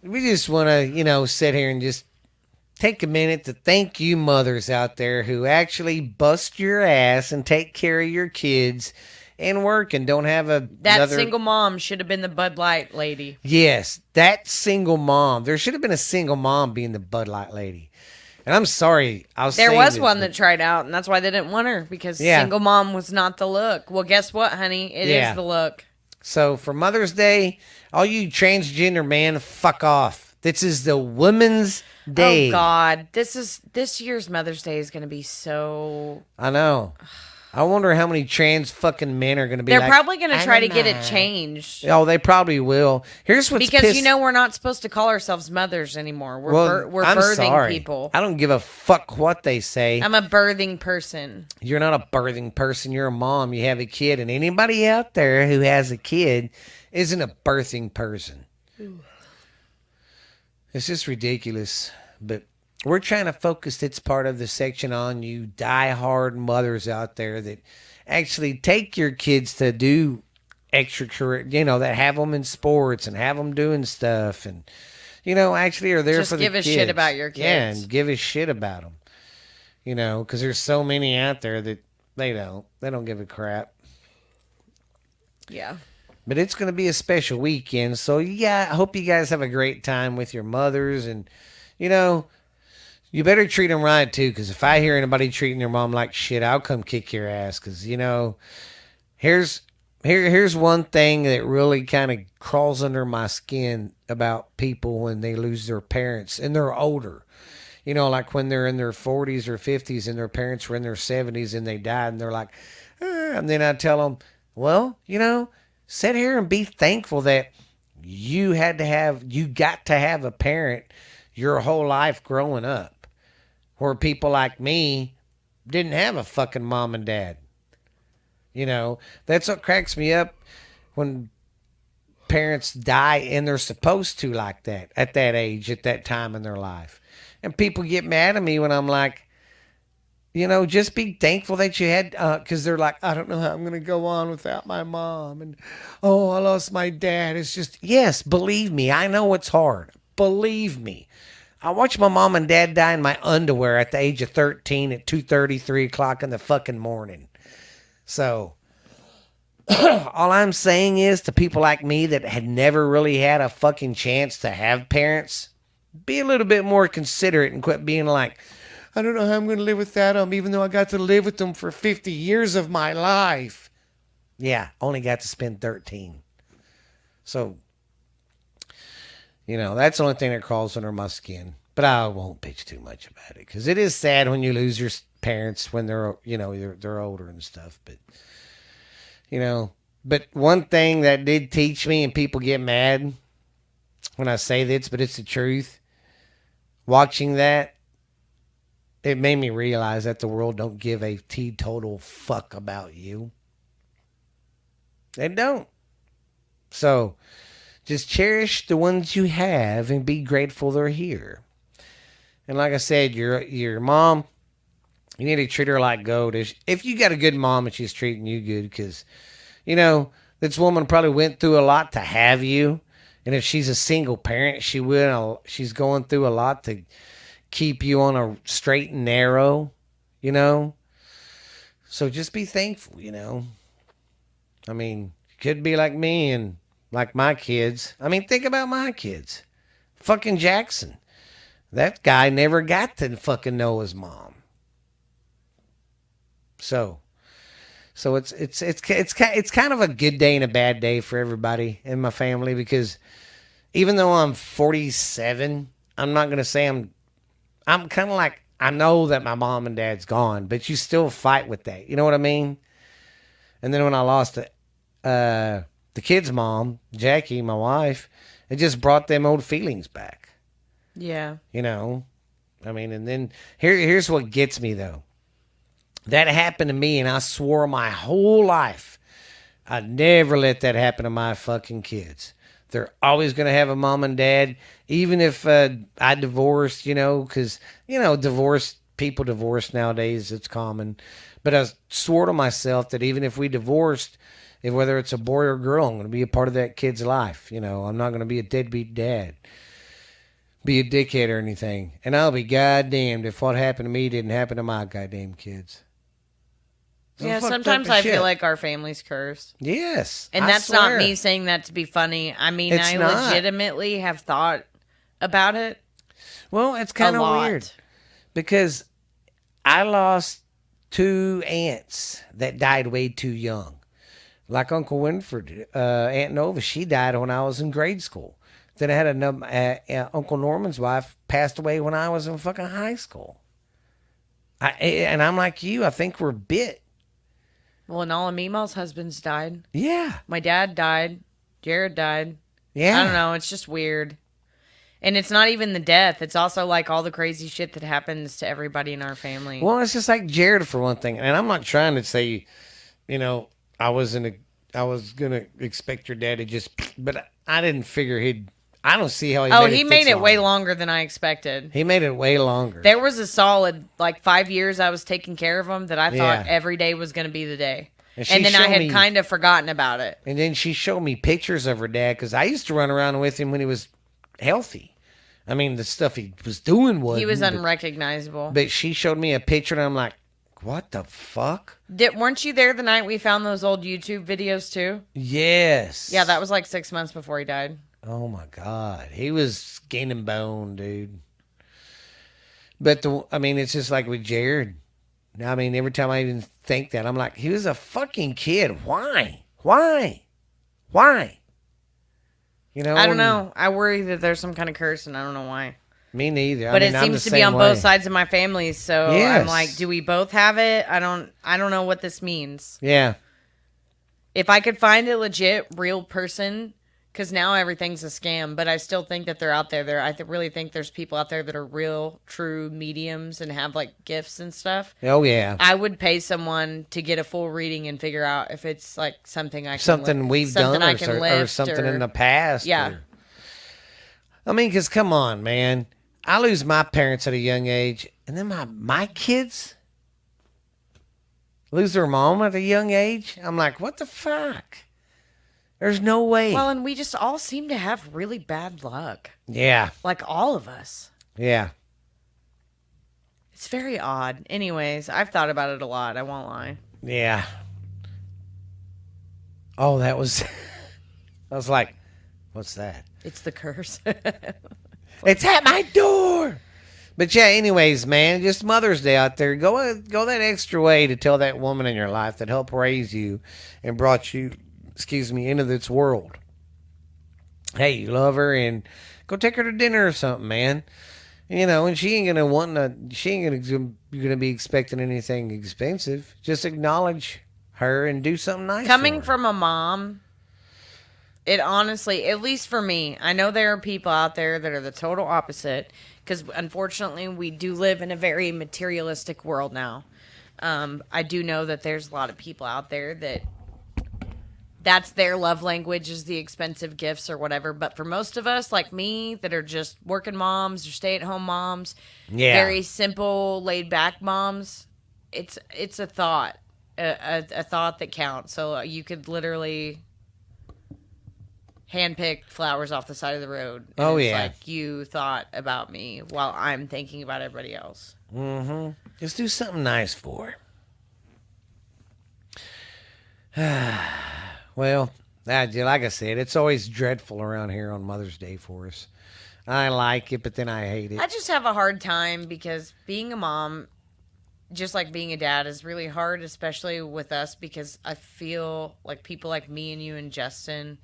we just want to, sit here and just take a minute to thank you mothers out there who actually bust your ass and take care of your kids and work and don't have That single mom should have been the Bud Light lady. Yes, that single mom. There should have been a single mom being the Bud Light lady. And I'm sorry. There was one that tried out, and that's why they didn't want her, because single mom was not the look. Well, guess what, honey? It is the look. So for Mother's Day, all you transgender man, fuck off. This is the Women's Day. Oh, God. This year's Mother's Day is going to be so... I know. I wonder how many trans fucking men are going to be They're probably going to try to get it changed. Oh, they probably will. Here's what's Because, we're not supposed to call ourselves mothers anymore. We're birthing people. I don't give a fuck what they say. I'm a birthing person. You're not a birthing person. You're a mom. You have a kid. And anybody out there who has a kid isn't a birthing person. Ooh. It's just ridiculous. But we're trying to focus this part of the section on you die-hard mothers out there that actually take your kids to do extracurricular, that have them in sports and have them doing stuff and, actually are there just for the kids. Just give a shit about your kids. Yeah, and give a shit about them. Because there's so many out there that they don't give a crap. Yeah. But it's going to be a special weekend. So, yeah, I hope you guys have a great time with your mothers. And, you better treat them right, too. Because if I hear anybody treating their mom like shit, I'll come kick your ass. Because, here's one thing that really kind of crawls under my skin about people when they lose their parents and they're older. Like when they're in their 40s or 50s and their parents were in their 70s and they died. And they're like, and then I tell them, well, sit here and be thankful that you got to have a parent your whole life growing up. Where people like me didn't have a fucking mom and dad. That's what cracks me up when parents die, and they're supposed to like that at that age, at that time in their life. And people get mad at me when I'm like, just be thankful that you had, because they're like, I don't know how I'm going to go on without my mom. And, oh, I lost my dad. It's just, yes, believe me, I know it's hard. Believe me. I watched my mom and dad die in my underwear at the age of 13 at 2:30, 3 o'clock in the fucking morning. So, all I'm saying is to people like me that had never really had a fucking chance to have parents, be a little bit more considerate and quit being like, I don't know how I'm going to live without them, even though I got to live with them for 50 years of my life. Yeah, only got to spend 13. So, that's the only thing that crawls under my skin. But I won't bitch too much about it, because it is sad when you lose your parents when they're, they're older and stuff. But one thing that did teach me, and people get mad when I say this, but it's the truth. Watching that, it made me realize that the world don't give a teetotal fuck about you. They don't. So, just cherish the ones you have and be grateful they're here. And like I said, your mom, you need to treat her like gold. If you got a good mom and she's treating you good, because, this woman probably went through a lot to have you. And if she's a single parent, she's going through a lot to keep you on a straight and narrow, So just be thankful, I mean, you could be like me and like my kids. I mean, think about my kids. Fucking Jackson. That guy never got to fucking know his mom. So it's kind of a good day and a bad day for everybody in my family, because even though I'm 47, I'm not going to say I'm kind of like, I know that my mom and dad's gone, but you still fight with that. You know what I mean? And then when I lost the kid's mom, Jackie, my wife, it just brought them old feelings back. Yeah. I mean, and then here's what gets me, though. That happened to me, and I swore my whole life I'd never let that happen to my fucking kids. They're always going to have a mom and dad, even if I divorced, because, people divorce nowadays. It's common. But I swore to myself that even if we divorced, whether it's a boy or girl, I'm going to be a part of that kid's life. I'm not going to be a deadbeat dad, be a dickhead or anything. And I'll be goddamned if what happened to me didn't happen to my goddamn kids. Yeah, sometimes I feel like our family's cursed. Yes. And that's not me saying that to be funny. I mean, I legitimately have thought about it. Well, it's kind of weird, because I lost 2 aunts that died way too young. Like Uncle Winford, Aunt Nova, she died when I was in grade school. Then I had another, Uncle Norman's wife passed away when I was in fucking high school. And I'm like you, I think we're bit. Well, and all of Meemaw's husbands died. Yeah. My dad died. Jared died. Yeah. I don't know. It's just weird. And it's not even the death. It's also like all the crazy shit that happens to everybody in our family. Well, it's just like Jared, for one thing. And I'm not trying to say, I was going to expect your dad to just, but I didn't figure I don't see how he made it way longer than I expected. He made it way longer. There was a solid, 5 years I was taking care of him that I thought every day was going to be the day. And then I had kind of forgotten about it. And then she showed me pictures of her dad, because I used to run around with him when he was healthy. I mean, the stuff he was doing was... He was unrecognizable. But she showed me a picture, and I'm like, what the fuck? Weren't you there the night we found those old YouTube videos, too? Yes. Yeah, that was 6 months before he died. Oh, my God. He was skin and bone, dude. But, it's just like with Jared. I mean, every time I even think that, I'm like, he was a fucking kid. Why? I don't know. I worry that there's some kind of curse, and I don't know why. Me neither. But it seems to be on both sides of my family, so yes. I'm like, do we both have it? I don't know what this means. Yeah. If I could find a legit, real person Because now everything's a scam, but I still think that they're out there. Really think there's people out there that are real, true mediums and have like gifts and stuff. Oh yeah. I would pay someone to get a full reading and figure out if it's like something I can Something we've something done I or, can or lift something or- in the past. Yeah. I mean, because come on, man. I lose my parents at a young age, and then my kids lose their mom at a young age. I'm like, what the fuck? There's no way. Well, and we just all seem to have really bad luck. Yeah. Like all of us. Yeah. It's very odd. Anyways, I've thought about it a lot. I won't lie. Yeah. Oh, that was. I was like, what's that? It's the curse. It's at my door. But yeah, anyways, man, just Mother's Day out there. Go that extra way to tell that woman in your life that helped raise you and brought you, into this world. Hey, you love her, and go take her to dinner or something, man. You know, and she ain't gonna be expecting anything expensive. Just acknowledge her and do something nice. Coming for her. from a mom, it honestly, at least for me, I know there are people out there that are the total opposite, because unfortunately we do live in a very materialistic world now. I do know that there's a lot of people out there that's their love language, is the expensive gifts or whatever. But for most of us, like me, that are just working moms or stay-at-home moms, very simple, laid-back moms, it's a thought, a thought that counts. So you could literally handpick flowers off the side of the road. And it's like you thought about me while I'm thinking about everybody else. Mm-hmm. Just do something nice for her. Well, like I said, it's always dreadful around here on Mother's Day for us. I like it, but then I hate it. I just have a hard time because being a mom, just like being a dad, is really hard, especially with us, because I feel like people like me and you and Justin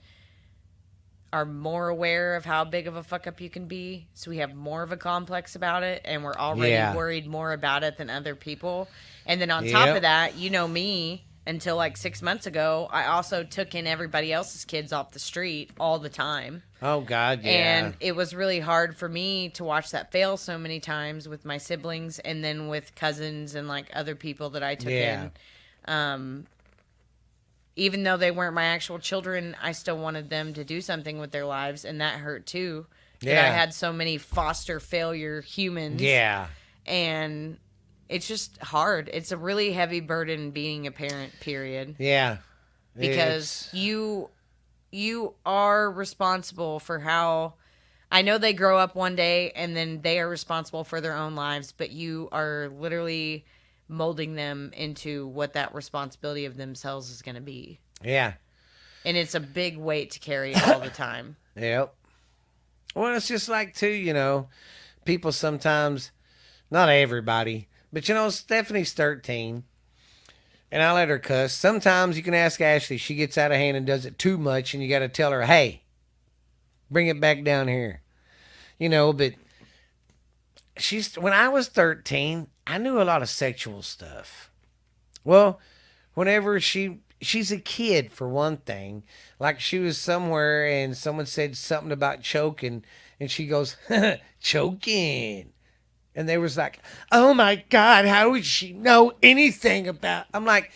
are more aware of how big of a fuck up you can be. So we have more of a complex about it, and we're already worried more about it than other people. And then on top of that, you know me, until like 6 months ago, I also took in everybody else's kids off the street all the time. Oh, God, yeah. And it was really hard for me to watch that fail so many times with my siblings and then with cousins and like other people that I took in. Even though they weren't my actual children, I still wanted them to do something with their lives, and that hurt too. That I had so many foster failure humans. Yeah. And it's just hard. It's a really heavy burden being a parent, period. Yeah. Because you are responsible for how... I know they grow up one day and then they are responsible for their own lives, but you are literally molding them into what that responsibility of themselves is going to be. Yeah. And it's a big weight to carry all the time. Yep. Well, it's just like, too, people sometimes, not everybody, but, Stephanie's 13, and I let her cuss. Sometimes you can ask Ashley, she gets out of hand and does it too much, and you got to tell her, hey, bring it back down here. But when I was 13, I knew a lot of sexual stuff. Well, whenever she's a kid, for one thing. Like, she was somewhere and someone said something about choking, and she goes, choking. And they was like, oh my God, how would she know anything about... I'm like,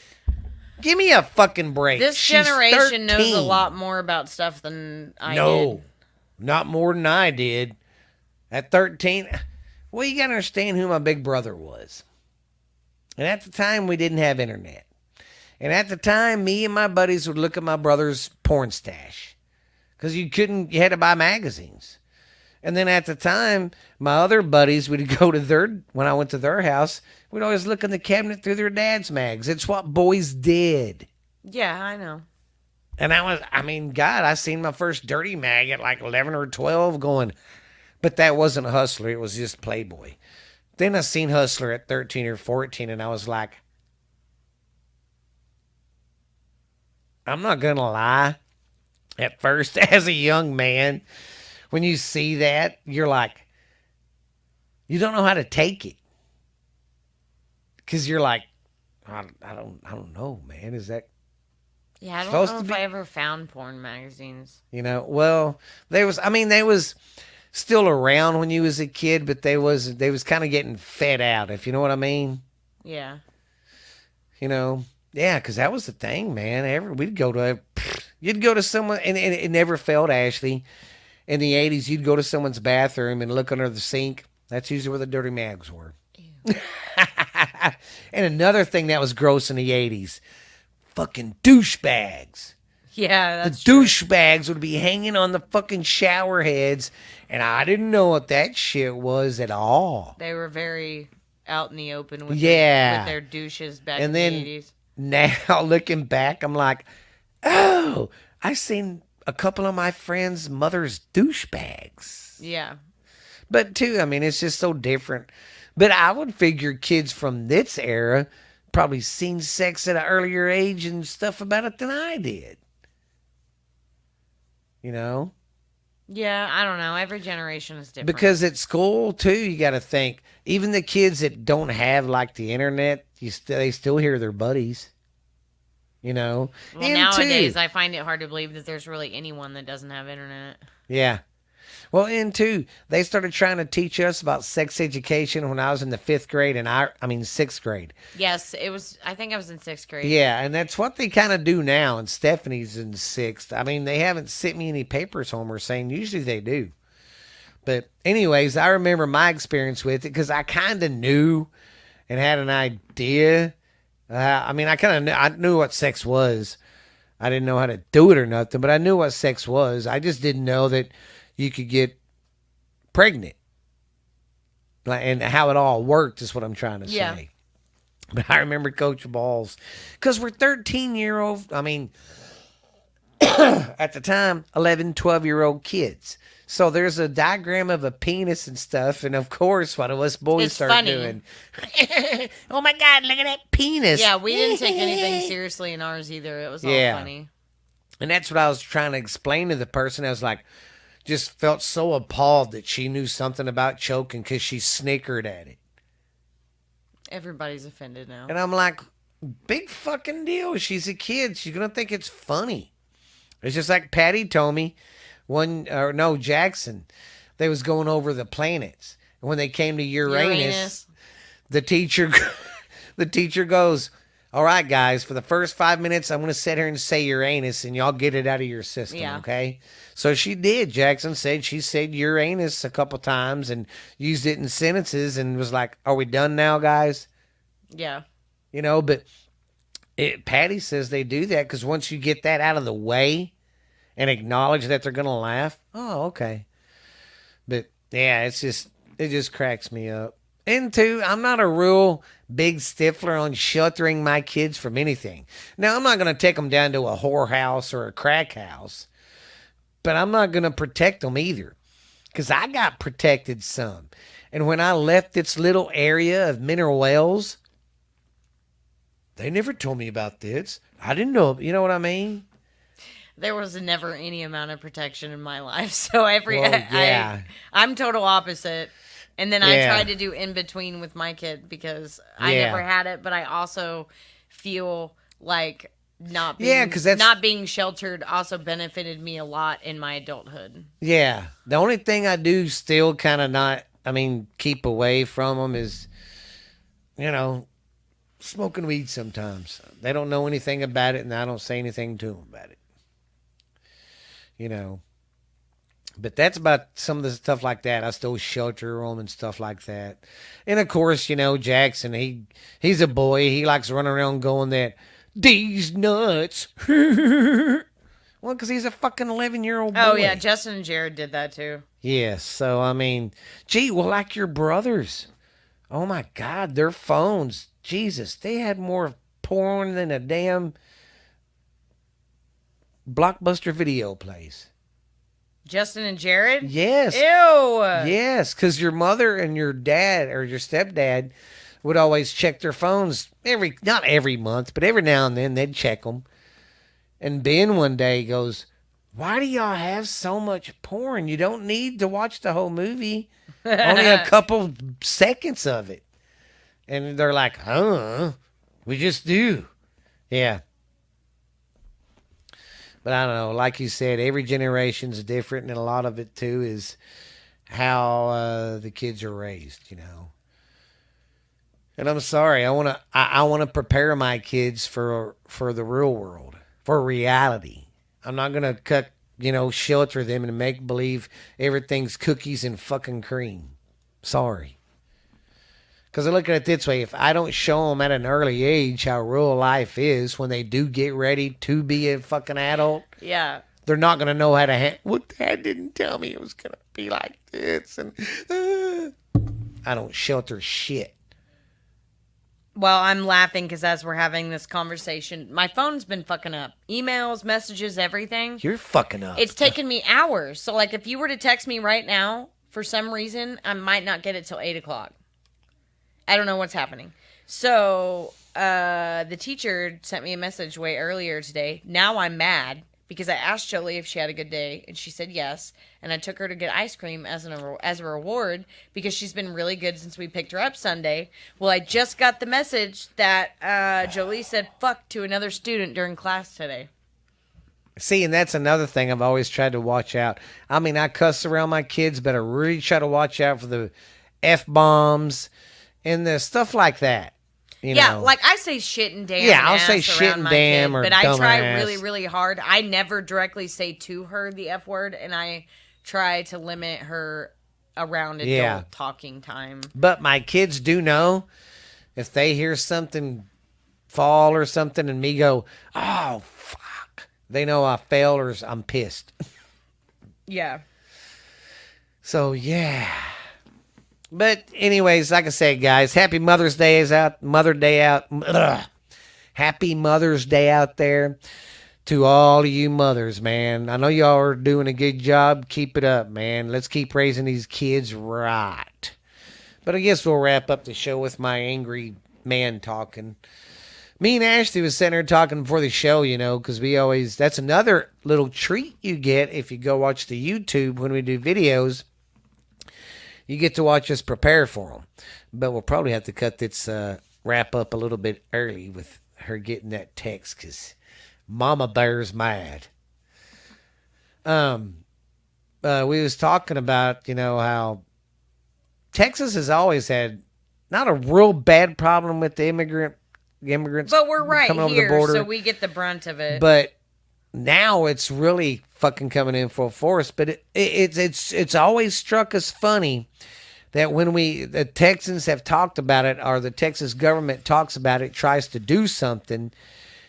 give me a fucking break. This She's generation 13. knows a lot more about stuff than I did. No, not more than I did. At 13, well, you got to understand who my big brother was. And at the time, we didn't have internet. And at the time, me and my buddies would look at my brother's porn stash. Because you had to buy magazines. And then at the time, my other buddies would go to when I went to their house, we'd always look in the cabinet through their dad's mags. It's what boys did. Yeah, I know. And God, I seen my first dirty mag at like 11 or 12 going, but that wasn't Hustler. It was just Playboy. Then I seen Hustler at 13 or 14, and I was like, I'm not going to lie. At first, as a young man, when you see that, you're like, you don't know how to take it. Because you're like, I don't know, man. Yeah, I don't Supposed know to if be, I ever found porn magazines. well, they was still around when you was a kid, but they was kind of getting fed out, if you know what I mean. Yeah. You know, yeah, because that was the thing, man. We'd go to, you'd go to someone, and it never failed, Ashley. In the 80s, you'd go to someone's bathroom and look under the sink. That's usually where the dirty mags were. Ew. And another thing that was gross in the 80s, fucking douchebags. Yeah, The that's true. douchebags would be hanging on the fucking shower heads, and I didn't know what that shit was at all. They were very out in the open with Yeah. with their douches back And in then the 80s. now, looking back, I'm like, oh, I seen a couple of my friends' mothers' douchebags. Yeah. But too, I mean, it's just so different. But I would figure kids from this era probably seen sex at an earlier age and stuff about it than I did. You know? Yeah, I don't know. Every generation is different. Because at school too, you got to think. Even the kids that don't have like the internet, they still hear their buddies. You know. well, And, nowadays, too, I find it hard to believe that there's really anyone that doesn't have internet. yeah. Well, and two, they started trying to teach us about sex education when I was in the 5th grade, and I mean 6th grade. Yes, it was. I think I was in 6th grade. Yeah, and that's what they kind of do now. And Stephanie's in 6th. I mean, they haven't sent me any papers home or saying. Usually they do. But anyways, I remember my experience with it because I kind of knew and had an idea. I mean, I knew what sex was. I didn't know how to do it or nothing, but I knew what sex was. I just didn't know that you could get pregnant. And how it all worked is what I'm trying to Yeah. say. But I remember Coach Balls because we're 13-year-old. I mean, at the time, 11, 12-year-old kids. So there's a diagram of a penis and stuff. And of course, what us boys It's start funny. doing. Oh my God, look at that penis. Yeah, we didn't take anything seriously in ours either. It was all Yeah. funny. And that's what I was trying to explain to the person. I was like, just felt so appalled that she knew something about choking because she snickered at it. Everybody's offended now. And I'm like, big fucking deal. She's a kid. She's going to think it's funny. It's just like Patty told me Jackson. They was going over the planets. And when they came to Uranus. the teacher the teacher goes, all right, guys, for the first 5 minutes, I'm going to sit here and say Uranus, and y'all get it out of your system, Yeah. okay? So she did. Jackson said she said Uranus a couple times and used it in sentences and was like, are we done now, guys? Yeah. You know, but Patty says they do that because once you get that out of the way and acknowledge that they're going to laugh, oh, okay. But, yeah, it just cracks me up. And two, I'm not a real big stiffler on sheltering my kids from anything. Now, I'm not going to take them down to a whorehouse or a crack house, but I'm not going to protect them either because I got protected some. And when I left this little area of Mineral Wells, they never told me about this. I didn't know. You know what I mean? There was never any amount of protection in my life. So yeah. I'm total opposite. And then Yeah. I tried to do in between with my kid because I Yeah. never had it, but I also feel like not Yeah, being 'cause that's- not being sheltered also benefited me a lot in my adulthood. Yeah. The only thing I do still kind of keep away from them is, smoking weed sometimes. They don't know anything about it, and I don't say anything to them about it. But that's about some of the stuff like that. I still shelter them and stuff like that. And of course, Jackson, he's a boy. He likes running around going that, these nuts. Well, because he's a fucking 11-year-old boy. Oh yeah, Justin and Jared did that too. Yes. So, like your brothers. Oh my God, their phones. Jesus, they had more porn than a damn Blockbuster video place. Justin and Jared? Yes. Ew. Yes, because your mother and your dad or your stepdad would always check their phones not every month, but every now and then they'd check them. And Ben one day goes, why do y'all have so much porn? You don't need to watch the whole movie. Only a couple seconds of it. And they're like, we just do. Yeah. But I don't know. Like you said, every generation's different, and a lot of it too is how the kids are raised. And I'm sorry. I wanna prepare my kids for the real world, for reality. I'm not gonna shelter them and make believe everything's cookies and fucking cream. Sorry. Because I look at it this way: if I don't show them at an early age how real life is, when they do get ready to be a fucking adult, Yeah. they're not gonna know how to. Well, Dad didn't tell me it was gonna be like this, and I don't shelter shit. Well, I'm laughing because as we're having this conversation, my phone's been fucking up. Emails, messages, everything. You're fucking up. It's taken me hours. So, like, if you were to text me right now, for some reason, I might not get it till 8 o'clock. I don't know what's happening. So, the teacher sent me a message way earlier today. Now I'm mad because I asked Jolie if she had a good day, and she said yes. And I took her to get ice cream as a reward because she's been really good since we picked her up Sunday. Well, I just got the message that Jolie said fuck to another student during class today. See, and that's another thing I've always tried to watch out. I mean, I cuss around my kids, but I really try to watch out for the F-bombs and the stuff like that. You know. Like I say shit and damn. Yeah, I'll ass say shit around and my damn kid, or but I try dumbass. really, really hard. I never directly say to her the F word, and I try to limit her around adult talking time. But my kids do know if they hear something fall or something and me go, oh, fuck. They know I failed or I'm pissed. Yeah. So, yeah. But anyways, like I said, guys, happy Mother's Day is out. Mother Day out. Ugh. Happy Mother's Day out there to all of you mothers, man. I know y'all are doing a good job. Keep it up, man. Let's keep raising these kids right. But I guess we'll wrap up the show with my angry man talking. Me and Ashley was sitting there talking before the show, because that's another little treat you get if you go watch the YouTube when we do videos. You get to watch us prepare for them. But we'll probably have to cut this wrap up a little bit early with her getting that text because Mama Bear's mad. We was talking about, how Texas has always had not a real bad problem with the immigrants. But we're right coming over here, the border, so we get the brunt of it. But now it's really fucking coming in full force. But it's always struck us funny that when the Texans have talked about it, or the Texas government talks about it, tries to do something,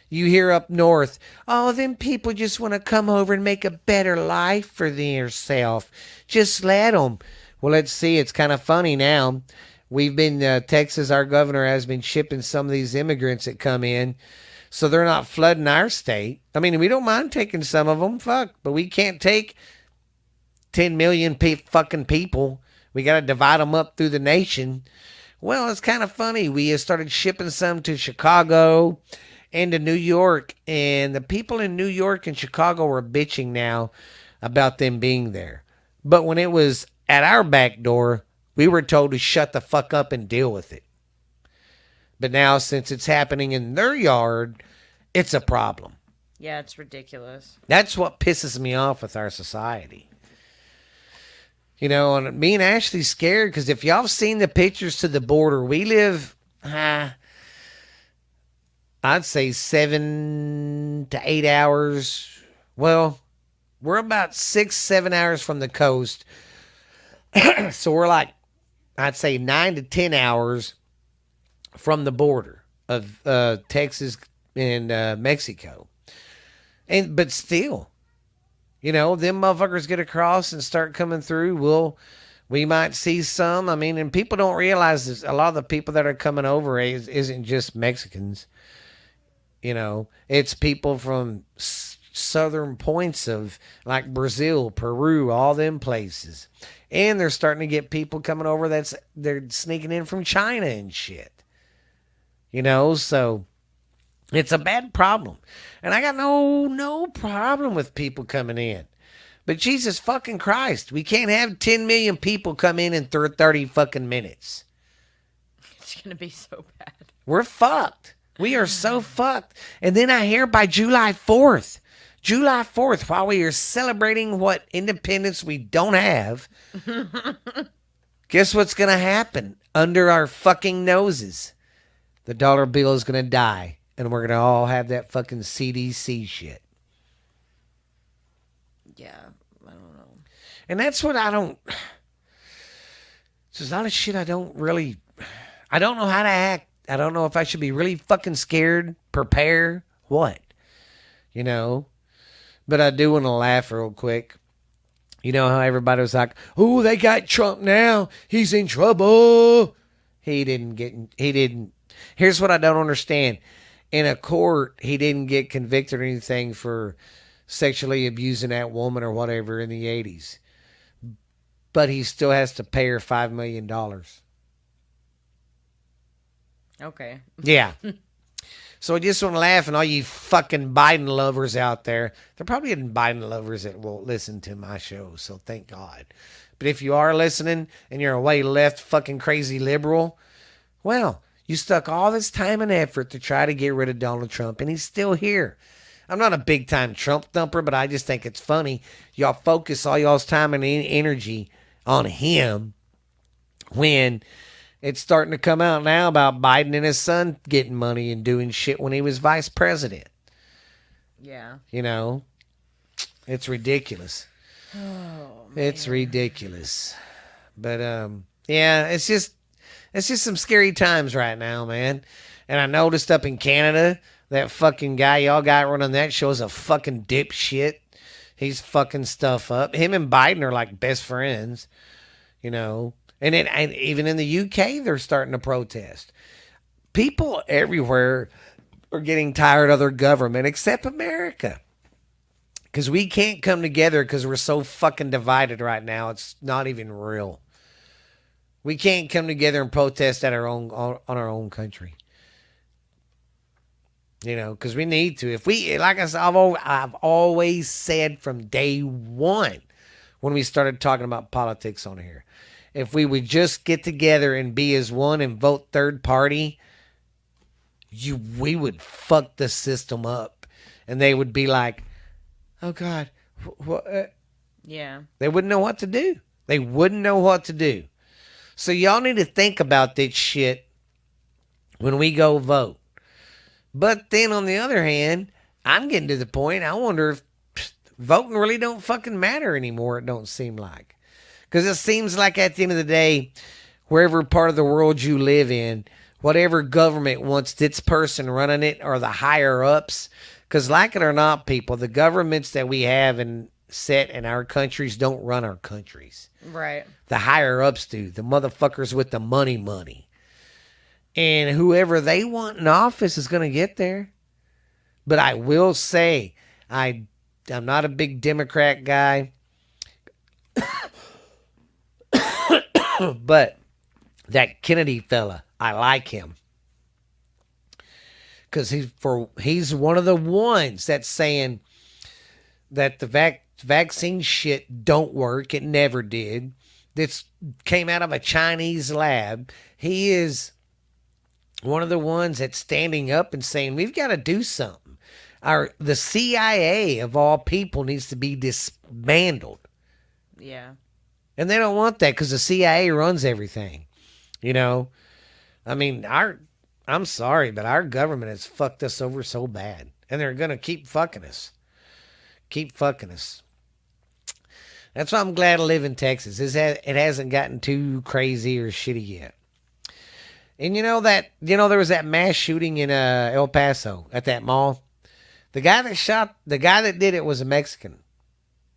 you hear up north, oh, them people just want to come over and make a better life for themselves. Just let them. Well, let's see. It's kind of funny now. We've been, Texas, our governor has been shipping some of these immigrants that come in, so they're not flooding our state. I mean, we don't mind taking some of them, but we can't take 10 million fucking people. We got to divide them up through the nation. Well, it's kind of funny. We started shipping some to Chicago and to New York, and the people in New York and Chicago are bitching now about them being there. But when it was at our back door, we were told to shut the fuck up and deal with it. But now, since it's happening in their yard, it's a problem. Yeah, it's ridiculous. That's what pisses me off with our society. And me and Ashley's scared because if y'all have seen the pictures to the border, we live, I'd say 7 to 8 hours. Well, we're about 6-7 hours from the coast. So we're like, I'd say 9 to 10 hours from the border of Texas and Mexico. But still, them motherfuckers get across and start coming through. We might see some. I mean, and people don't realize this, a lot of the people that are coming over isn't just Mexicans. It's people from southern points of like Brazil, Peru, all them places. And they're starting to get people coming over they're sneaking in from China and shit. So it's a bad problem. And I got no problem with people coming in. But Jesus fucking Christ, we can't have 10 million people come in 30 fucking minutes. It's going to be so bad. We're fucked. We are so fucked. And then I hear by July 4th, July 4th, while we are celebrating what independence we don't have, guess what's going to happen under our fucking noses? The dollar bill is going to die, and we're going to all have that fucking CDC shit. Yeah, I don't know. And that's what I don't... There's a lot of shit I don't know how to act. I don't know if I should be really fucking scared, prepare, what? You know? But I do want to laugh real quick. You know how everybody was like, oh, they got Trump now. He's in trouble. He didn't. Here's what I don't understand. In a court, he didn't get convicted or anything for sexually abusing that woman or whatever in the 80s. But he still has to pay her $5 million. Okay. Yeah. So I just want to laugh, and all you fucking Biden lovers out there, there probably isn't Biden lovers that will listen to my show, so thank God. But if you are listening and you're a way left fucking crazy liberal, well, you stuck all this time and effort to try to get rid of Donald Trump, and he's still here. I'm not a big time Trump thumper, but I just think it's funny. Y'all focus all y'all's time and energy on him when it's starting to come out now about Biden and his son getting money and doing shit when he was vice president. Yeah. You know, it's ridiculous. Oh, it's ridiculous. But yeah, it's just some scary times right now, man. And I noticed up in Canada, that fucking guy y'all got running that show is a fucking dipshit. He's fucking stuff up. Him and Biden are like best friends, you know. And even in the UK, they're starting to protest. People everywhere are getting tired of their government, except America. Because we can't come together because we're so fucking divided right now. It's not even real. We can't come together and protest at on our own country. You know, because we need to. If we, like I said, I've always said from day one when we started talking about politics on here, if we would just get together and be as one and vote third party, we would fuck the system up. And they would be like, oh, God. What? Yeah. They wouldn't know what to do. They wouldn't know what to do. So y'all need to think about this shit when we go vote. But then on the other hand, I'm getting to the point, I wonder if voting really don't fucking matter anymore, it don't seem like. Because it seems like at the end of the day, wherever part of the world you live in, whatever government wants its person running it or the higher ups. Because like it or not, people, the governments that we have and set in our countries don't run our countries. Right. The higher ups do. The motherfuckers with the money. And whoever they want in office is going to get there. But I will say, I'm not a big Democrat guy. But that Kennedy fella, I like him. Because he's one of the ones that's saying that the vaccine shit don't work. It never did. This came out of a Chinese lab. He is one of the ones that's standing up and saying, we've got to do something. The CIA, of all people, needs to be dismantled. Yeah. And they don't want that because the CIA runs everything. You know? I mean, I'm sorry, but our government has fucked us over so bad. And they're going to keep fucking us. Keep fucking us. That's why I'm glad to live in Texas. It hasn't gotten too crazy or shitty yet. And there was that mass shooting in El Paso at that mall. The guy that did it was a Mexican.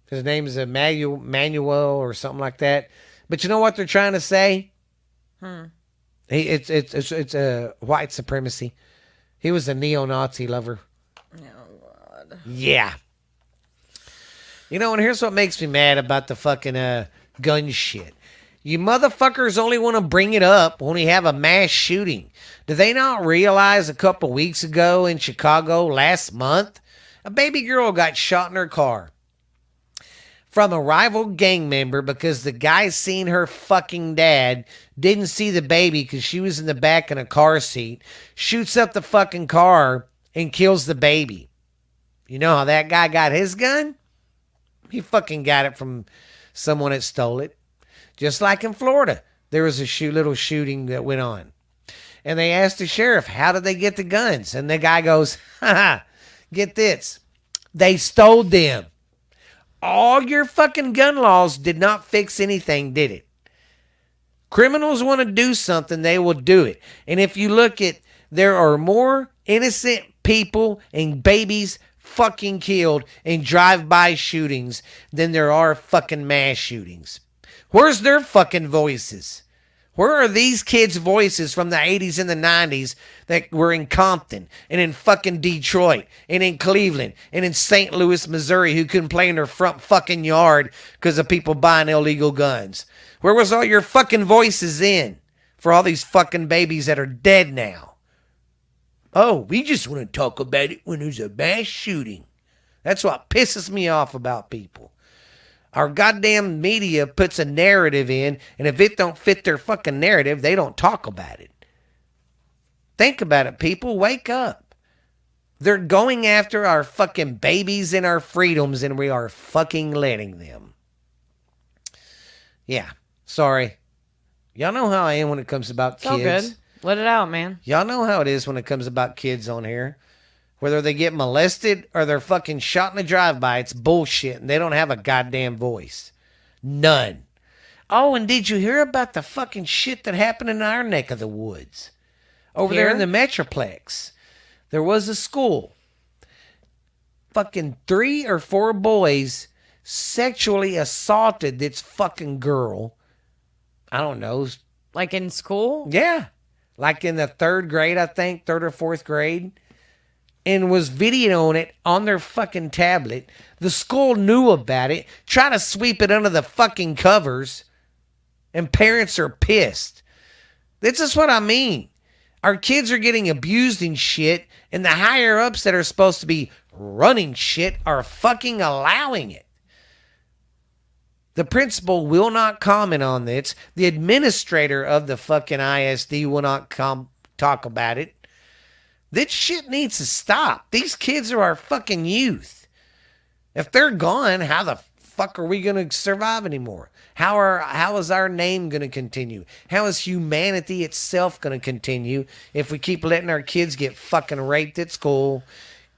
His name is Manuel or something like that. But you know what they're trying to say? It's a white supremacy. He was a neo-Nazi lover. Oh, God. Yeah. And here's what makes me mad about the fucking gun shit. You motherfuckers only want to bring it up when we have a mass shooting. Do they not realize a couple weeks ago in Chicago last month, a baby girl got shot in her car from a rival gang member because the guy seen her fucking dad, didn't see the baby because she was in the back in a car seat, shoots up the fucking car and kills the baby. You know how that guy got his gun? He fucking got it from someone that stole it. Just like in Florida, there was a little shooting that went on. And they asked the sheriff, how did they get the guns? And the guy goes, haha, get this. They stole them. All your fucking gun laws did not fix anything, did it? Criminals want to do something, they will do it. And if you look at, there are more innocent people and babies fucking killed in drive-by shootings than there are fucking mass shootings. Where's their fucking voices? Where are these kids' voices from the 80s and the 90s that were in Compton and in fucking Detroit and in Cleveland and in St. Louis, Missouri, who couldn't play in their front fucking yard because of people buying illegal guns? Where was all your fucking voices in for all these fucking babies that are dead now? Oh, we just want to talk about it when there's a mass shooting. That's what pisses me off about people. Our goddamn media puts a narrative in, and if it don't fit their fucking narrative, they don't talk about it. Think about it, people. Wake up. They're going after our fucking babies and our freedoms, and we are fucking letting them. Yeah, sorry. Y'all know how I am when it comes about kids. All good. Let it out, man. Y'all know how it is when it comes about kids on here. Whether they get molested or they're fucking shot in a drive-by, it's bullshit, and they don't have a goddamn voice. None. Oh, and did you hear about the fucking shit that happened in our neck of the woods? Over there in the Metroplex. There was a school. Fucking 3 or 4 boys sexually assaulted this fucking girl. I don't know. Like in school? Yeah. Like in the 3rd grade, I think. 3rd or 4th grade. And was videoing it on their fucking tablet. The school knew about it, trying to sweep it under the fucking covers, and parents are pissed. This is what I mean. Our kids are getting abused and shit, and the higher-ups that are supposed to be running shit are fucking allowing it. The principal will not comment on this. The administrator of the fucking ISD will not talk about it. This shit needs to stop. These kids are our fucking youth. If they're gone, how the fuck are we going to survive anymore? How is our name going to continue? How is humanity itself going to continue if we keep letting our kids get fucking raped at school,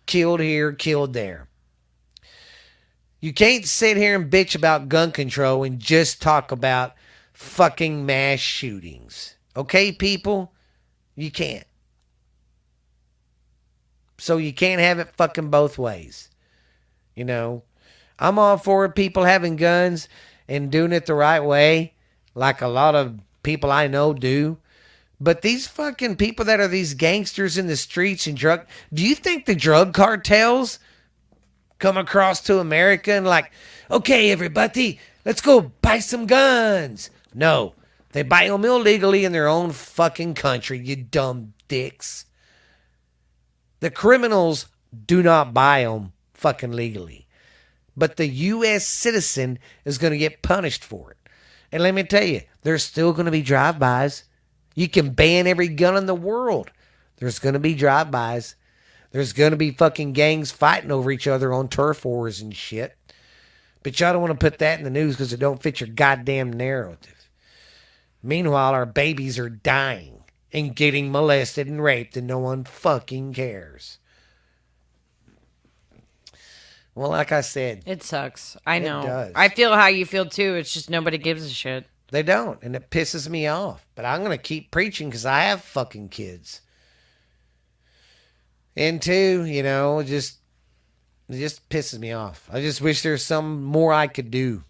killed here, killed there? You can't sit here and bitch about gun control and just talk about fucking mass shootings. Okay, people? You can't. So you can't have it fucking both ways. You know, I'm all for people having guns and doing it the right way, like a lot of people I know do. But these fucking people that are these gangsters in the streets and do you think the drug cartels come across to America and like, okay, everybody, let's go buy some guns? No, they buy them illegally in their own fucking country, you dumb dicks. The criminals do not buy them fucking legally. But the U.S. citizen is going to get punished for it. And let me tell you, there's still going to be drive-bys. You can ban every gun in the world. There's going to be drive-bys. There's going to be fucking gangs fighting over each other on turf wars and shit. But y'all don't want to put that in the news because it don't fit your goddamn narrative. Meanwhile, our babies are dying and getting molested and raped, and no one fucking cares. Well, like I said, it sucks. I know. It does. I feel how you feel too. It's just nobody gives a shit. They don't, and it pisses me off. But I'm going to keep preaching because I have fucking kids. And two, you know, it just pisses me off. I just wish there's some more I could do.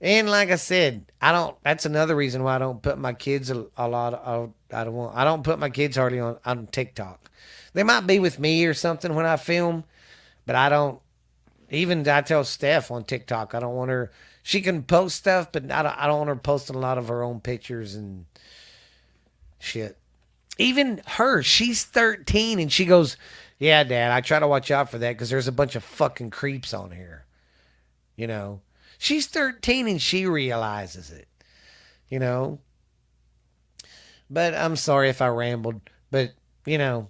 And like I said, that's another reason why I don't put my kids a lot. I don't put my kids hardly on TikTok. They might be with me or something when I film, but I don't. Even I tell Steph on TikTok, I don't want her. She can post stuff, but I don't want her posting a lot of her own pictures and shit. Even her, she's 13, and she goes, "Yeah, Dad, I try to watch out for that because there's a bunch of fucking creeps on here." You know, she's 13 and she realizes it. You know. But I'm sorry if I rambled. But, you know,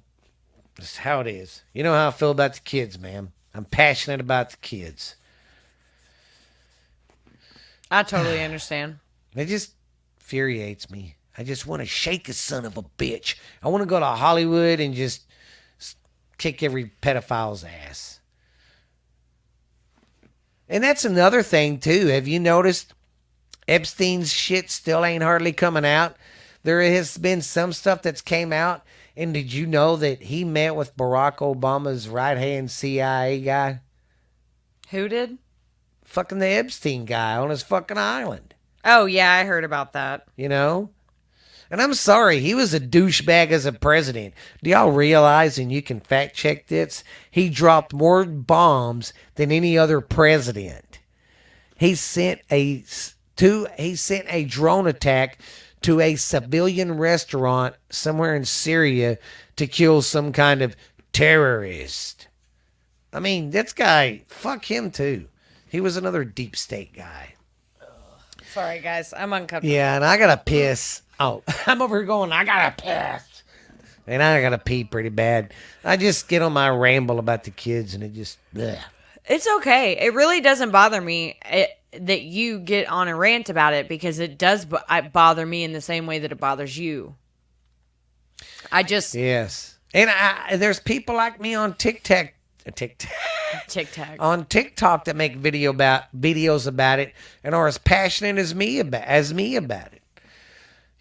it's how it is. You know how I feel about the kids, man. I'm passionate about the kids. I totally understand. It just infuriates me. I just want to shake a son of a bitch. I want to go to Hollywood and just kick every pedophile's ass. And that's another thing, too. Have you noticed Epstein's shit still ain't hardly coming out? There has been some stuff that's came out. And did you know that he met with Barack Obama's right-hand CIA guy? Who did? Fucking the Epstein guy on his fucking island. Oh, yeah, I heard about that. You know? And I'm sorry, he was a douchebag as a president. Do y'all realize, and you can fact check this, he dropped more bombs than any other president. He sent a drone attack to a civilian restaurant somewhere in Syria to kill some kind of terrorist. I mean, this guy, fuck him too. He was another deep state guy. Sorry, guys. I'm uncomfortable. Yeah, and I gotta piss. Oh, I'm over here going, I gotta piss. And I gotta pee pretty bad. I just get on my ramble about the kids and it just, bleh. It's okay. It really doesn't bother me that you get on a rant about it, because it does bother me in the same way that it bothers you. Yes. And there's people like me on TikTok on TikTok that make videos about it and are as passionate as me about it.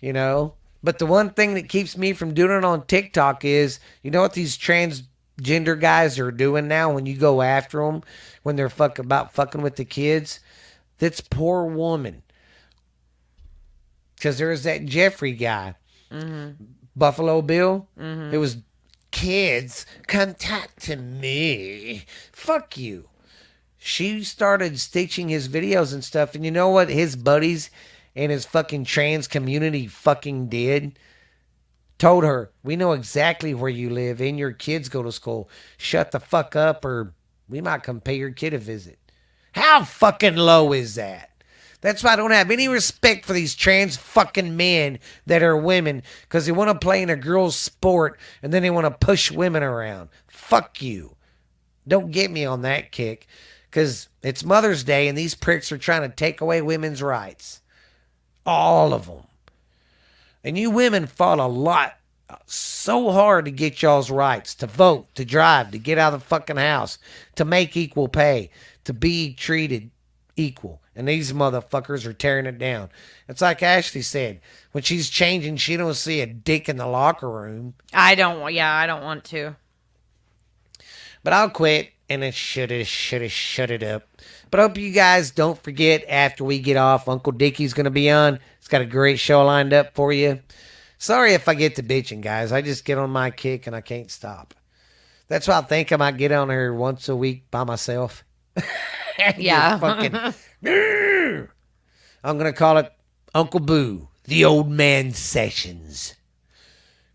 You know? But the one thing that keeps me from doing it on TikTok is, you know what these transgender guys are doing now when you go after them, when they're fucking with the kids? That's poor woman. Because there's that Jeffrey guy, Buffalo Bill. It was, kids, come talk to me. Fuck you. She started stitching his videos and stuff, and you know what his buddies and his fucking trans community fucking did? Told her, we know exactly where you live and your kids go to school. Shut the fuck up or we might come pay your kid a visit. How fucking low is that? That's why I don't have any respect for these trans fucking men that are women, because they want to play in a girl's sport and then they want to push women around. Fuck you. Don't get me on that kick, because it's Mother's Day and these pricks are trying to take away women's rights. All of them. And you women fought a lot, so hard to get y'all's rights, to vote, to drive, to get out of the fucking house, to make equal pay, to be treated equal. And these motherfuckers are tearing it down. It's like Ashley said, when she's changing, she don't see a dick in the locker room. I don't want to. But I'll quit, and it shut it up. But I hope you guys don't forget, after we get off, Uncle Dickie's going to be on. He's got a great show lined up for you. Sorry if I get to bitching, guys. I just get on my kick, and I can't stop. That's why I think I might get on here once a week by myself. Yeah. I'm going to call it Uncle Boo, the Old Man Sessions.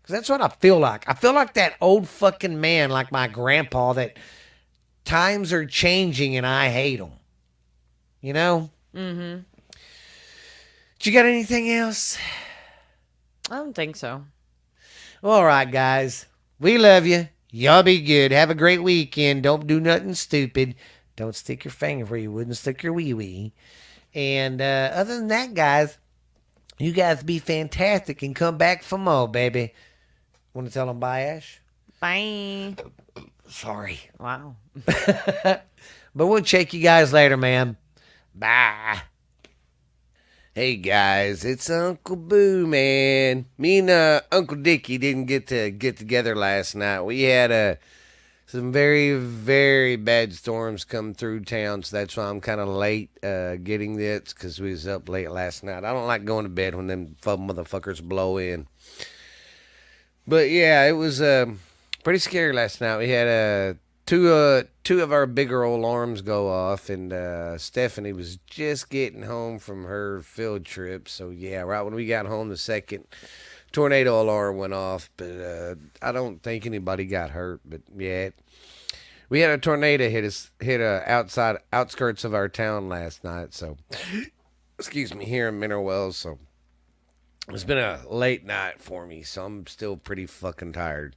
Because that's what I feel like. I feel like that old fucking man, like my grandpa, that times are changing and I hate them. You know? Mm-hmm. You got anything else? I don't think so. All right, guys. We love you. Y'all be good. Have a great weekend. Don't do nothing stupid. Don't stick your finger where you wouldn't stick your wee-wee. And other than that, guys, you guys be fantastic and come back for more, baby. Want to tell them bye, Ash? Bye. Sorry. Wow. But we'll check you guys later, man. Bye. Hey, guys, it's Uncle Boo, man. Me and Uncle Dickie didn't get together last night. We had some very, very bad storms come through town, so that's why I'm kind of late getting this, because we was up late last night. I don't like going to bed when them motherfuckers blow in. But yeah, it was pretty scary last night. We had two of our bigger alarms go off, and Stephanie was just getting home from her field trip. So yeah, right when we got home, the second tornado alarm went off, but I don't think anybody got hurt. But yeah, we had a tornado hit outskirts of our town last night. So excuse me, here in Mineral Wells. So it's been a late night for me, so I'm still pretty fucking tired.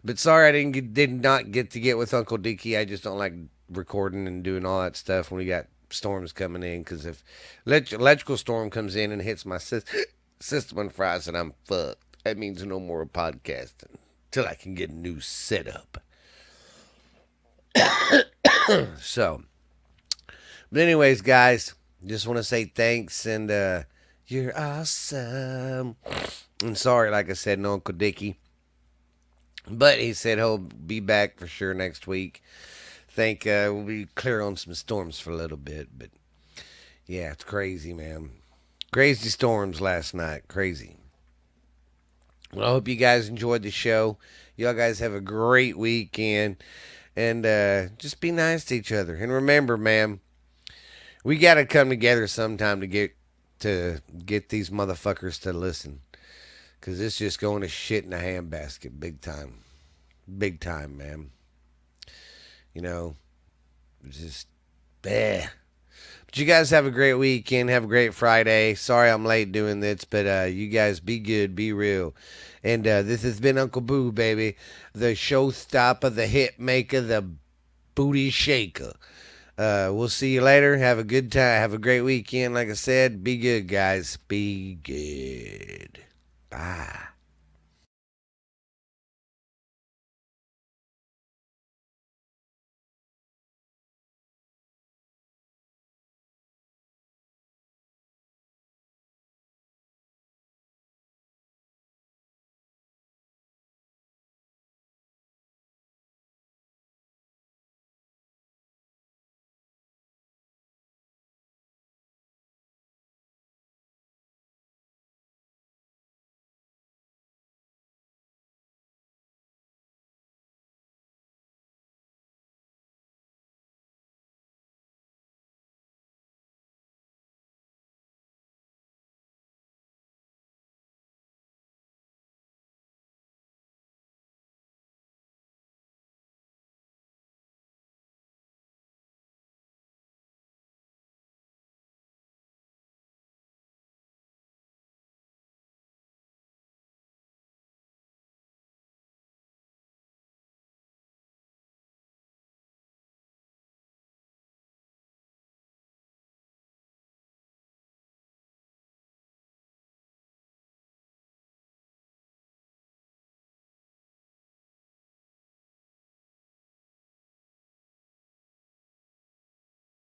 But sorry I did not get to get with Uncle Dickie. I just don't like recording and doing all that stuff when we got storms coming in. Because if electrical storm comes in and hits my system on Friday, and I'm fucked. That means no more podcasting till I can get a new setup. So, but anyways, guys, just want to say thanks and you're awesome. And sorry, like I said, no Uncle Dickie. But he said he'll be back for sure next week. Think we'll be clear on some storms for a little bit. But yeah, it's crazy, man. Crazy storms last night. Crazy. Well, I hope you guys enjoyed the show. Y'all guys have a great weekend. And just be nice to each other. And remember, man, we got to come together sometime to get these motherfuckers to listen. Because it's just going to shit in a handbasket big time. Big time, man. You know, just, bleh. But you guys have a great weekend. Have a great Friday. Sorry I'm late doing this, but you guys be good, be real. And this has been Uncle Boo, baby. The showstopper, the hit maker, the booty shaker. We'll see you later. Have a good time. Have a great weekend. Like I said, be good, guys. Be good. Bye.